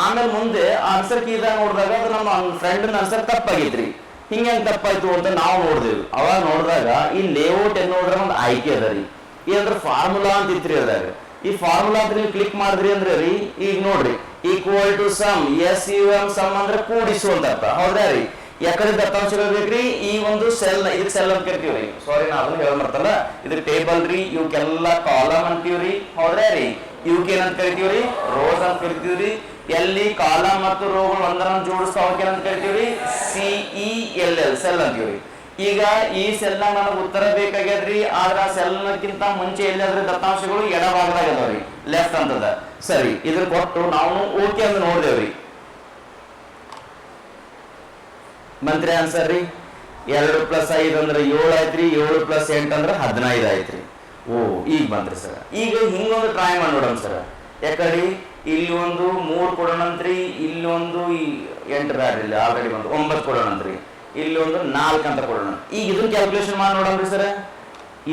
ಆಮೇಲೆ ಮುಂದೆ ಆನ್ಸರ್ ಕೀದಾಗ ನೋಡಿದಾಗ ಅದು ನಮ್ಮ ಫ್ರೆಂಡ್ ಆನ್ಸರ್ ತಪ್ಪಾಗಿತ್ರಿ. ಹಿಂಗೆ ತಪ್ಪಾಯ್ತು ಅಂತ ನಾವು ನೋಡಿದೆವು. ಅವಾಗ ನೋಡಿದಾಗ ಈ ಲೇಔಟ್ ನೋಡಿದ್ರೆ ಒಂದು ಆಯ್ಕೆ ಅದ ರೀ. ಏನಂದ್ರೆ ಫಾರ್ಮುಲಾ ಅಂತ ಇತ್ರಿ ಅದಾಗ. ಈ ಫಾರ್ಮುಲಾ ಅಂತ ನೀವು ಕ್ಲಿಕ್ ಮಾಡಿದ್ರಿ ಅಂದ್ರೆ ರೀ, ಈಗ ನೋಡ್ರಿ equal to sum, SUM sum ಅಂದ್ರೆ ಕೂಡಿಸು ಅಂತ ಅರ್ಥ. ಹೌದ್ರಾ ರೀ? ಯಾಕಂದ್ರೆ ದತ್ತಾಂಶಗಳು ಬೇಕ್ರಿ. ಈ ಒಂದು ಸೆಲ್, ಇದಕ್ಕೆ ಸೆಲ್ ಅಂತ ಕರಿತೀವ್ರಿ. ಸಾರಿ ನಾ ಅದನ್ನ ಹೇಳ ಮಾಡ್ತಲ್ಲ, ಇದಕ್ಕೆ ಟೇಬಲ್ ರೀ. ಇವಕ್ಕೆಲ್ಲ ಕಾಲಮ್ ಅಂತೀವ್ರಿ. ಹೌದ್ರಾ ರೀ? ಇವಕ್ಕೆ ಏನಂತ ಕರಿತೀವ್ರಿ? ರೋಸ್ ಅಂತ ಕರಿತೀವ್ರಿ. ಎಲ್ಲಿ ಕಾಲಮ್ ಮತ್ತು ರೋಗಳು ಒಂದರನ್ನು ಜೋಡಿಸ್ತಾವಕ್ಕೆ ಏನಂತ ಕರಿತೀವ್ರಿ? CELL cell ಅಂತೀವ್ರಿ. ಈಗ ಈ ಸೆಲ್ ನನಗೆ ಉತ್ತರ ಬೇಕಾಗ್ಯದ್ರಿ, ಆದ್ರ ಆ ಸೆಲ್ನಕ್ಕಿಂತ ಮುಂಚೆ ಎಲ್ಲಾದ್ರೆ ದತ್ತಾಂಶಗಳು ಎಡಭಾಗದಾಗ ಅದಾವ್ರಿ, ಲೆಫ್ಟ್ ಅಂತದ. ಸರಿ, ಇದ್ರ ಕೊಟ್ಟು ನಾವು ಓಕೆ ಅಂತ ನೋಡ್ದೇವ್ರಿ. ಮಂತ್ರಿ ಆನ್ಸರ್ ರೀ 2 + 5 ಅಂದ್ರೆ 7 ಆಯ್ತ್ರಿ. 7 + 8 ಅಂದ್ರೆ 15 ಆಯ್ತ್ರಿ. ಓ, ಈಗ ಬಂದ್ರಿ ಸರ್. ಈಗ ಹಿಂಗೊಂದು ಟ್ರೈ ಮಾಡಿ ನೋಡೋಣ ಸರ್. ಯಾಕಂದ್ರೆ ಇಲ್ಲಿ ಒಂದು 3 ಕೊಡೋಣಂತ್ರಿ, ಇಲ್ಲಿ ಒಂದು 8 ಬ್ಯಾಡ್ರಿ, ಇಲ್ಲಿ ಆಲ್ರೆಡಿ ಬಂದು 9 ಕೊಡೋಣಂತ್ರಿ, ಇಲ್ಲಿ ಒಂದು 4 ಅಂತ ಕೊಡೋಣ. ಈಗ ಇದನ್ನ ಕ್ಯಾಲ್ಕುಲೇಷನ್ ಮಾಡಿ ನೋಡೋಣ್ರಿ ಸರ್.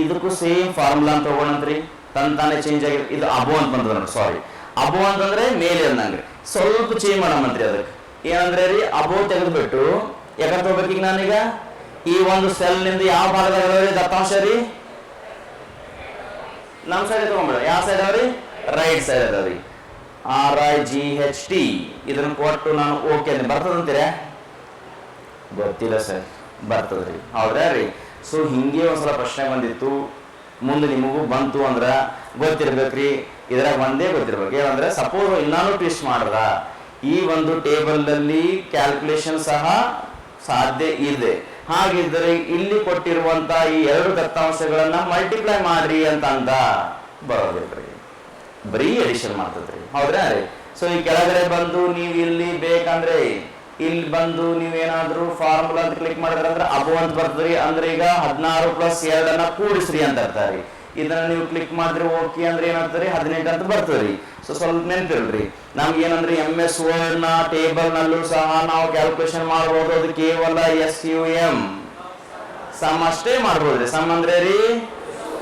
ಇದಕ್ಕೂ ಸೇಮ್ ಫಾರ್ಮುಲಾ ಅಂತ ತಗೋಣಂತ್ರಿ. ತಾನೇ ಚೇಂಜ್ ಆಗಿ ಇದು ಅಬೋ ಅಂತ ಬಂದದ ನೋಡಿ. ಸಾರಿ, ಅಬೋ ಅಂತಂದ್ರೆ ಮೇಲೆ ಅಂದಂಗ್ರಿ. ಸ್ವಲ್ಪ ಚೇಂಜ್ ಮಾಡಮಂತ್ರಿ. ಅದಕ್ಕೆ ಏನಂದ್ರೆ ರೀ, ಅಬೋ ತೆಗೆದ್ಬಿಟ್ಟು ಯಾಕಂತ ತಗೋಬೇಕೀಗ ನಾನೀಗ ಈ ಒಂದು ಸೆಲ್ ನಿಂದ ಯಾವ ಭಾಗದಾಗ ದತ್ತಾಂಶ ರೀ? ನಮ್ಮ ಸೈಡ್ ತಗೊಂಡ್ಬಿಡ. ಯಾವ ಸೈಡ್ ಅದ್ರಿ? ರೈಟ್ ಸೈಡ್ ಅದಾವ್ರಿ. RIGHT ಇದನ್ನ ಕೊಟ್ಟು ನಾನು ಓಕೆ ಅಂದ್ರೆ ಬರ್ತದಂತೀರ? ಗೊತ್ತಿಲ್ಲ ಸರ್, ಬರ್ತದ್ರಿ. ಹೌದ್ರಾ ರೀ? ಸೊ ಹಿಂಗೆ ಒಂದ್ಸಲ ಪ್ರಶ್ನೆ ಬಂದಿತ್ತು, ಮುಂದೆ ನಿಮಗೂ ಬಂತು ಅಂದ್ರ ಗೊತ್ತಿರ್ಬೇಕ್ರಿ. ಇದ್ರಾಗ ಒಂದೇ ಗೊತ್ತಿರ್ಬೇಕು. ಏನಂದ್ರೆ ಸಪೋಸ್ ಇನ್ನಾನು ಟ್ವಿಸ್ಟ್ ಮಾಡ್ದ, ಈ ಒಂದು ಟೇಬಲ್ ನಲ್ಲಿ ಕ್ಯಾಲ್ಕುಲೇಷನ್ ಸಹ ಸಾಧ್ಯ ಇದೆ. ಹಾಗಿದ್ದರೆ ಇಲ್ಲಿ ಕೊಟ್ಟಿರುವಂತ ಈ 2 ದತ್ತಾಂಶಗಳನ್ನ ಮಲ್ಟಿಪ್ಲೈ ಮಾಡ್ರಿ ಅಂತ ಅಂದ ಬರೋದಿಲ್ರಿ, ಬರೀ ಎಡಿಷನ್ ಮಾಡ್ತದ್ರಿ. ಹೌದ್ರಾ ರೀ? ಸೊ ಈ ಕೆಳಗಡೆ ಬಂದು ನೀವು ಇಲ್ಲಿ ಬೇಕಂದ್ರೆ ಇಲ್ಲಿ ಬಂದು ನೀವೇನಾದ್ರೂ ಫಾರ್ಮುಲಾ ಅಂತ ಕ್ಲಿಕ್ ಮಾಡಿದ್ರೆ ಅಂದ್ರೆ ಅಬೋ ಅಂತ ಬರ್ತದ್ರಿ. ಅಂದ್ರೆ ಈಗ 16 + 2 ಅನ್ನ ಕೂಡಿಸ್ರಿ ಅಂತ ಅರ್ತಾರಿ. ಇದನ್ನ ನೀವು ಕ್ಲಿಕ್ ಮಾಡಿದ್ರೆ ಓಕೆ ಅಂದ್ರೆ ಏನಾಗ್ತದ್ರಿ? 18 ಅಂತ ಬರ್ತದ್ರಿ. ಸೊ ಸ್ವಲ್ಪ ನೆನಪಿಲ್ರಿ, ನಮ್ಗೆ ಏನಂದ್ರೆ MS ವರ್ಡ್ ನ ಟೇಬಲ್ ನಲ್ಲೂ ಸಹ ನಾವು ಕ್ಯಾಲ್ಕುಲೇಷನ್ ಮಾಡಬಹುದು. ಅದು ಕೇವಲ SUM ಸಮ್ ಅಷ್ಟೇ ಮಾಡ್ಬೋದ್ರಿ. ಸಮ್ ಅಂದ್ರೆ ರೀ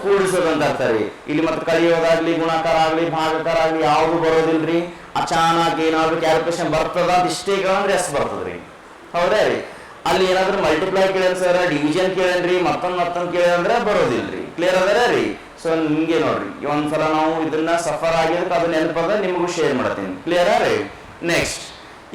ಕೂಡಿಸೋದು ಅಂತ ಅರ್ಥ ರೀ. ಇಲ್ಲಿ ಮತ್ತೆ ಕಳಿಯೋದಾಗ್ಲಿ, ಗುಣಾಕಾರ ಆಗ್ಲಿ, ಭಾಗಾಕಾರ ಆಗ್ಲಿ ಯಾವ್ದು ಬರೋದಿಲ್ರಿ. ಅಚಾನಕ್ ಏನಾದ್ರು ಕ್ಯಾಲ್ಕುಲೇಷನ್ ಬರ್ತದ ಅಂತ ಇಷ್ಟೇ ಕೇಳಂದ್ರೆ ಎಸ್ ಬರ್ತದ್ರಿ. ಹೌದ್ರಾ ರೀ? ಅಲ್ಲಿ ಏನಾದ್ರು ಮಲ್ಟಿಪ್ಲೈ ಕೇಳೇನ್ ಸರ್, ಡಿವಿಷನ್ ಕೇಳೇನ್ರಿ, ಮತ್ತೊಂದು ಕೇಳಂದ್ರೆ ಬರೋದಿಲ್ರಿ. ಕ್ಲಿಯರ್ ಅದರ ರೀ? ಸೊ ನಿಮ್ಗೆ ನೋಡ್ರಿ, ಒಂದ್ಸಲ ನಾವು ಇದನ್ನ ಸಫರ್ ಆಗಿದ್ರೆ ಅದು ನೆನಪದ ನಿಮಗೂ ಶೇರ್ ಮಾಡ್ತೀನಿ. ಕ್ಲಿಯರ್ ರೀ? ನೆಕ್ಸ್ಟ್,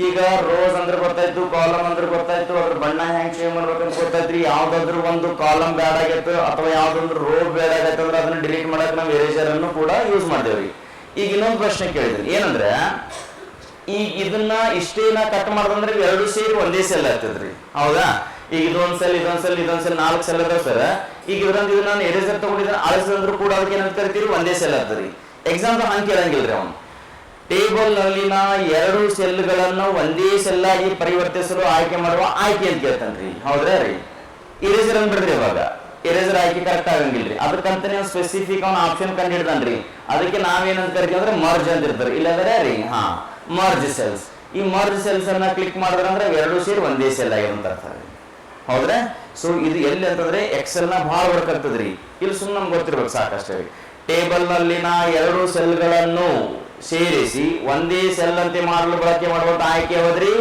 ಈಗ ರೋಸ್ ಅಂದ್ರೆ ಗೊತ್ತಾಯ್ತು, ಕಾಲಮ್ ಅಂದ್ರೆ ಗೊತ್ತಾಯ್ತು, ಅದ್ರ ಬಣ್ಣ ಹೆಂಗ್ ಚೇಂಜ್ ಮಾಡ್ಬೇಕಂತ ಗೊತ್ತಾಯ್ತ್ರಿ. ಯಾವ್ದಾದ್ರು ಒಂದು ಕಾಲಮ್ ಬ್ಯಾಡ್ ಆಗೈತೆ ಅಥವಾ ಯಾವ್ದಾದ್ರು ರೋ ಬ್ಯಾಡ್ ಆಗೈತೆ ಅಂದ್ರೆ ಅದನ್ನ ಡಿಲೀಟ್ ಮಾಡಕ್ ನಾವು ಎರೇಸರ್ ಅನ್ನು ಕೂಡ ಯೂಸ್ ಮಾಡ್ತೇವ್ರಿ. ಈಗ ಇನ್ನೊಂದು ಪ್ರಶ್ನೆ ಕೇಳಿದ್ರಿ, ಏನಂದ್ರೆ ಈಗ ಇದನ್ನ ಇಷ್ಟೇನ ಕಟ್ ಮಾಡ್ದಂದ್ರೆ 2 ಸೇರಿ ಒಂದೇ ಸೆಲ್ ಆಗ್ತದ್ರಿ. ಹೌದಾ? ಈಗ ಇದೊಂದ್ ಸೆಲ್ 4 ಸೆಲ್ ಅದಾವ ಸರ್. ಈಗ ಇದನ್ನ ನಾನು ಎರೇಸರ್ ತಗೊಂಡಿದ್ರೆ ಅಳಿಸಿದ್ರು ಕೂಡ ಅದಕ್ಕೆ ಏನಂತ ಕರಿತೀರಿ? ಒಂದೇ ಸೆಲ್ ಆಗ್ತದ್ರಿ. ಎಕ್ಸಾಂಪಲ್ ಹಂಗೆ ಕೇಳಂಗಿಲ್ರಿ. ಅವನು ಟೇಬಲ್ ನಲ್ಲಿನ 2 ಸೆಲ್ಗಳನ್ನ ಒಂದೇ ಸೆಲ್ ಆಗಿ ಪರಿವರ್ತಿಸಲು ಆಯ್ಕೆ ಮಾಡುವ ಆಯ್ಕೆ ಅಂತ ಕೇಳ್ತಾನ್ರಿ. ಹೌದ್ರಾ ರೀ? ಇರೇಸರ್ ಅಂದ್ಬಿಡ್ರಿ. ಅವಾಗ ಎರೇಸರ್ ಆಯ್ಕೆ ಕರೆಕ್ಟ್ ಆಗಂಗಿಲ್ರಿ. ಅದಕ್ಕಂತ ನೀವು ಸ್ಪೆಸಿಫಿಕ್ ಅವ್ನ ಆಪ್ಷನ್ ಕಂಡು ಹಿಡ್ದನ್ರಿ. ಅದಕ್ಕೆ ನಾವೇನಂತ ಕರಿತೀವಿ ಅಂದ್ರೆ ಮರ್ಜ್ ಅಂತ ಇರ್ತಾರೆ. ಇಲ್ಲಾಂದ್ರೆ ರೀ ಮರ್ಜ್ ಸೆಲ್ಸ್. ಈ ಮರ್ಜ್ ಸೆಲ್ಸ್ ಅನ್ನ ಕ್ಲಿಕ್ ಮಾಡಿದ್ರೆ ಅಂದ್ರೆ ಎರಡು ಸೇರಿ ಒಂದೇ ಸೆಲ್ ಆಗಿದೆ ಅಂತ ಅರ್ಥ. ಹೌದ್ರೆ? ಸೊ ಇದು ಎಲ್ಲಿ ಅಂತಂದ್ರೆ ಎಕ್ಸೆಲ್ ನ ಬಹಳ ವರ್ಕ್ ಆಗ್ತದ್ರಿ. ಇಲ್ಲಿ ಸುಮ್ಮನೆ ನಮ್ಗೆ ಗೊತ್ತಿರ್ಬೇಕು ಸಾಕಷ್ಟೇ. ಟೇಬಲ್ ನಲ್ಲಿನ ಎರಡು ಸೆಲ್ಗಳನ್ನು ಸೇರಿಸಿ ಒಂದೇ ಸೆಲ್ ಅಂತೆ ಮಾಡಲು ಬಳಕೆ ಮಾಡುವಂತ ಆಯ್ಕೆ ಯಾವ್ದ್ರಿ?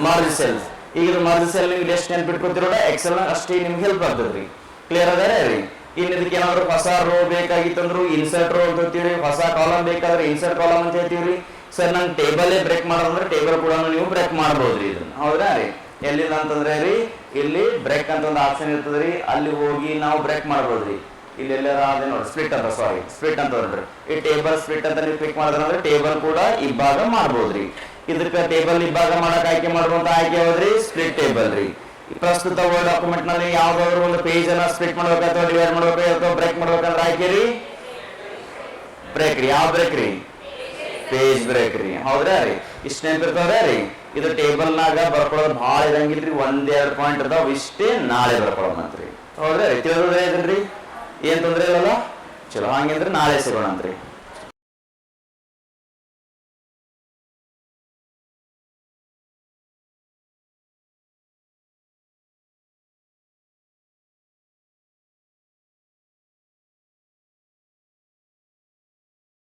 Merge cells. ಈಗ ಮರ್ಜ್ ಸೆಲ್ ನಿಮ್ಗೆ ಎಷ್ಟು ನೆನ್ಪಿಟ್ಕೊತಿರೋಣ ಎಕ್ಸೆಲ್ ನ ಅಷ್ಟೇ ನಿಮ್ಗೆ ಹೆಲ್ಪ್ ಆಗ್ತದ್ರಿ. ಕ್ಲಿಯರ್ ಅದಾರೆ ರೀ? ಇನ್ನು ಇದಕ್ಕೆ ಏನಾದ್ರು ಹೊಸ ರೋ ಬೇಕಾಗಿತ್ತಂದ್ರು ಇನ್ಸರ್ಟ್ ರೋ ಅಂತ ಹೇಳ್ತೀವಿ. ಹೊಸ ಕಾಲಮ್ ಬೇಕಾದ್ರೆ ಇನ್ಸರ್ಟ್ ಕಾಲಮ್ ಅಂತ ಹೇಳ್ತೀವ್ರಿ. ಸರ್ ನಂಗೆ ಟೇಬಲ್ ಬ್ರೇಕ್ ಮಾಡೋದಂದ್ರೆ ಟೇಬಲ್ ಕೂಡ ನೀವು ಬ್ರೇಕ್ ಮಾಡ್ಬೋದ್ರಿ ಇದನ್ನ. ಹೌದಾ ರೀ? ಎಲ್ಲಿಲ್ಲ ಅಂತಂದ್ರೆ ರೀ ಇಲ್ಲಿ ಬ್ರೇಕ್ ಅಂತ ಒಂದು ಆಪ್ಷನ್ ಇರ್ತದ್ರಿ. ಅಲ್ಲಿ ಹೋಗಿ ನಾವು ಬ್ರೇಕ್ ಮಾಡ್ಬೋದ್ರಿ. ಇಲ್ಲಿ ಎಲ್ಲಾರ ಅದೇ ನೋಡಿ ಸ್ಪ್ಲಿಟ್ ಅಂತ, ಸಾರಿ ಸ್ಪ್ಲಿಟ್ ಅಂತ ನೋಡ್ರಿ. ಈ ಟೇಬಲ್ ಸ್ಪ್ಲಿಟ್ ಅಂತ ನೀವು ಕ್ಲಿಕ್ ಮಾಡಿದ್ರೆ ಟೇಬಲ್ ಕೂಡ ಇಬ್ಬಾಗ ಮಾಡ್ಬೋದ್ರಿ. ಇದಕ್ಕೆ ಟೇಬಲ್ ಇಬ್ಬಾಗ ಮಾಡಕ್ ಆಯ್ಕೆ ಮಾಡುವಂತ ಆಯ್ಕೆ ಯಾವ್ದ್ರಿ? ಸ್ಪ್ಲಿಟ್ ಟೇಬಲ್ ರೀ. ಪ್ರಸ್ತುತ ವರ್ಡ್ ಡಾಕ್ಯುಮೆಂಟ್ ನಲ್ಲಿ ಯಾವ್ದಾದ್ರು ಒಂದು ಪೇಜ್ ಅನ್ನ ಸ್ಪ್ಲಿಟ್ ಮಾಡ್ಬೇಕು ಅಥವಾ ಡಿವೈಡ್ ಮಾಡ್ಬೇಕು ಅಥವಾ ಬ್ರೇಕ್ ಮಾಡ್ಬೇಕಂದ್ರೆ ಆಯ್ಕೆ ರೀ ಬ್ರೇಕ್ ರೀ. ಯಾವ ಬ್ರೇಕ್ ರೀ? ಪೇಜ್ ಬ್ರೇಕ್ ರೀ. ಹೌದ್ರಾ ರೀ? ಇಷ್ಟ ನೆನಪಿರ್ತಾವ್ರೆ ರೀ? ಇದು ಟೇಬಲ್ ನಾಗ ಬರ್ಕೊಳ್ಳೋದು ಭಾಳ ಇರಂಗಿಲ್ರಿ. 1-2 ಪಾಯಿಂಟ್ ಇರ್ತಾವ. ಇಷ್ಟೇ ನಾಳೆ ಬರ್ಕೊಳ್ಳೋಣಂತ್ರಿ. ಹೌದ್ರಾ ರೀ? ತಿಳಿದ್ರಿ? ಏನ್ ತೊಂದ್ರೆ ಇಲ್ಲಲ್ಲ? ಚಲೋ, ಹಂಗಂದ್ರೆ ನಾಳೆ ಸಿಗೋಣಂತ್ರಿ.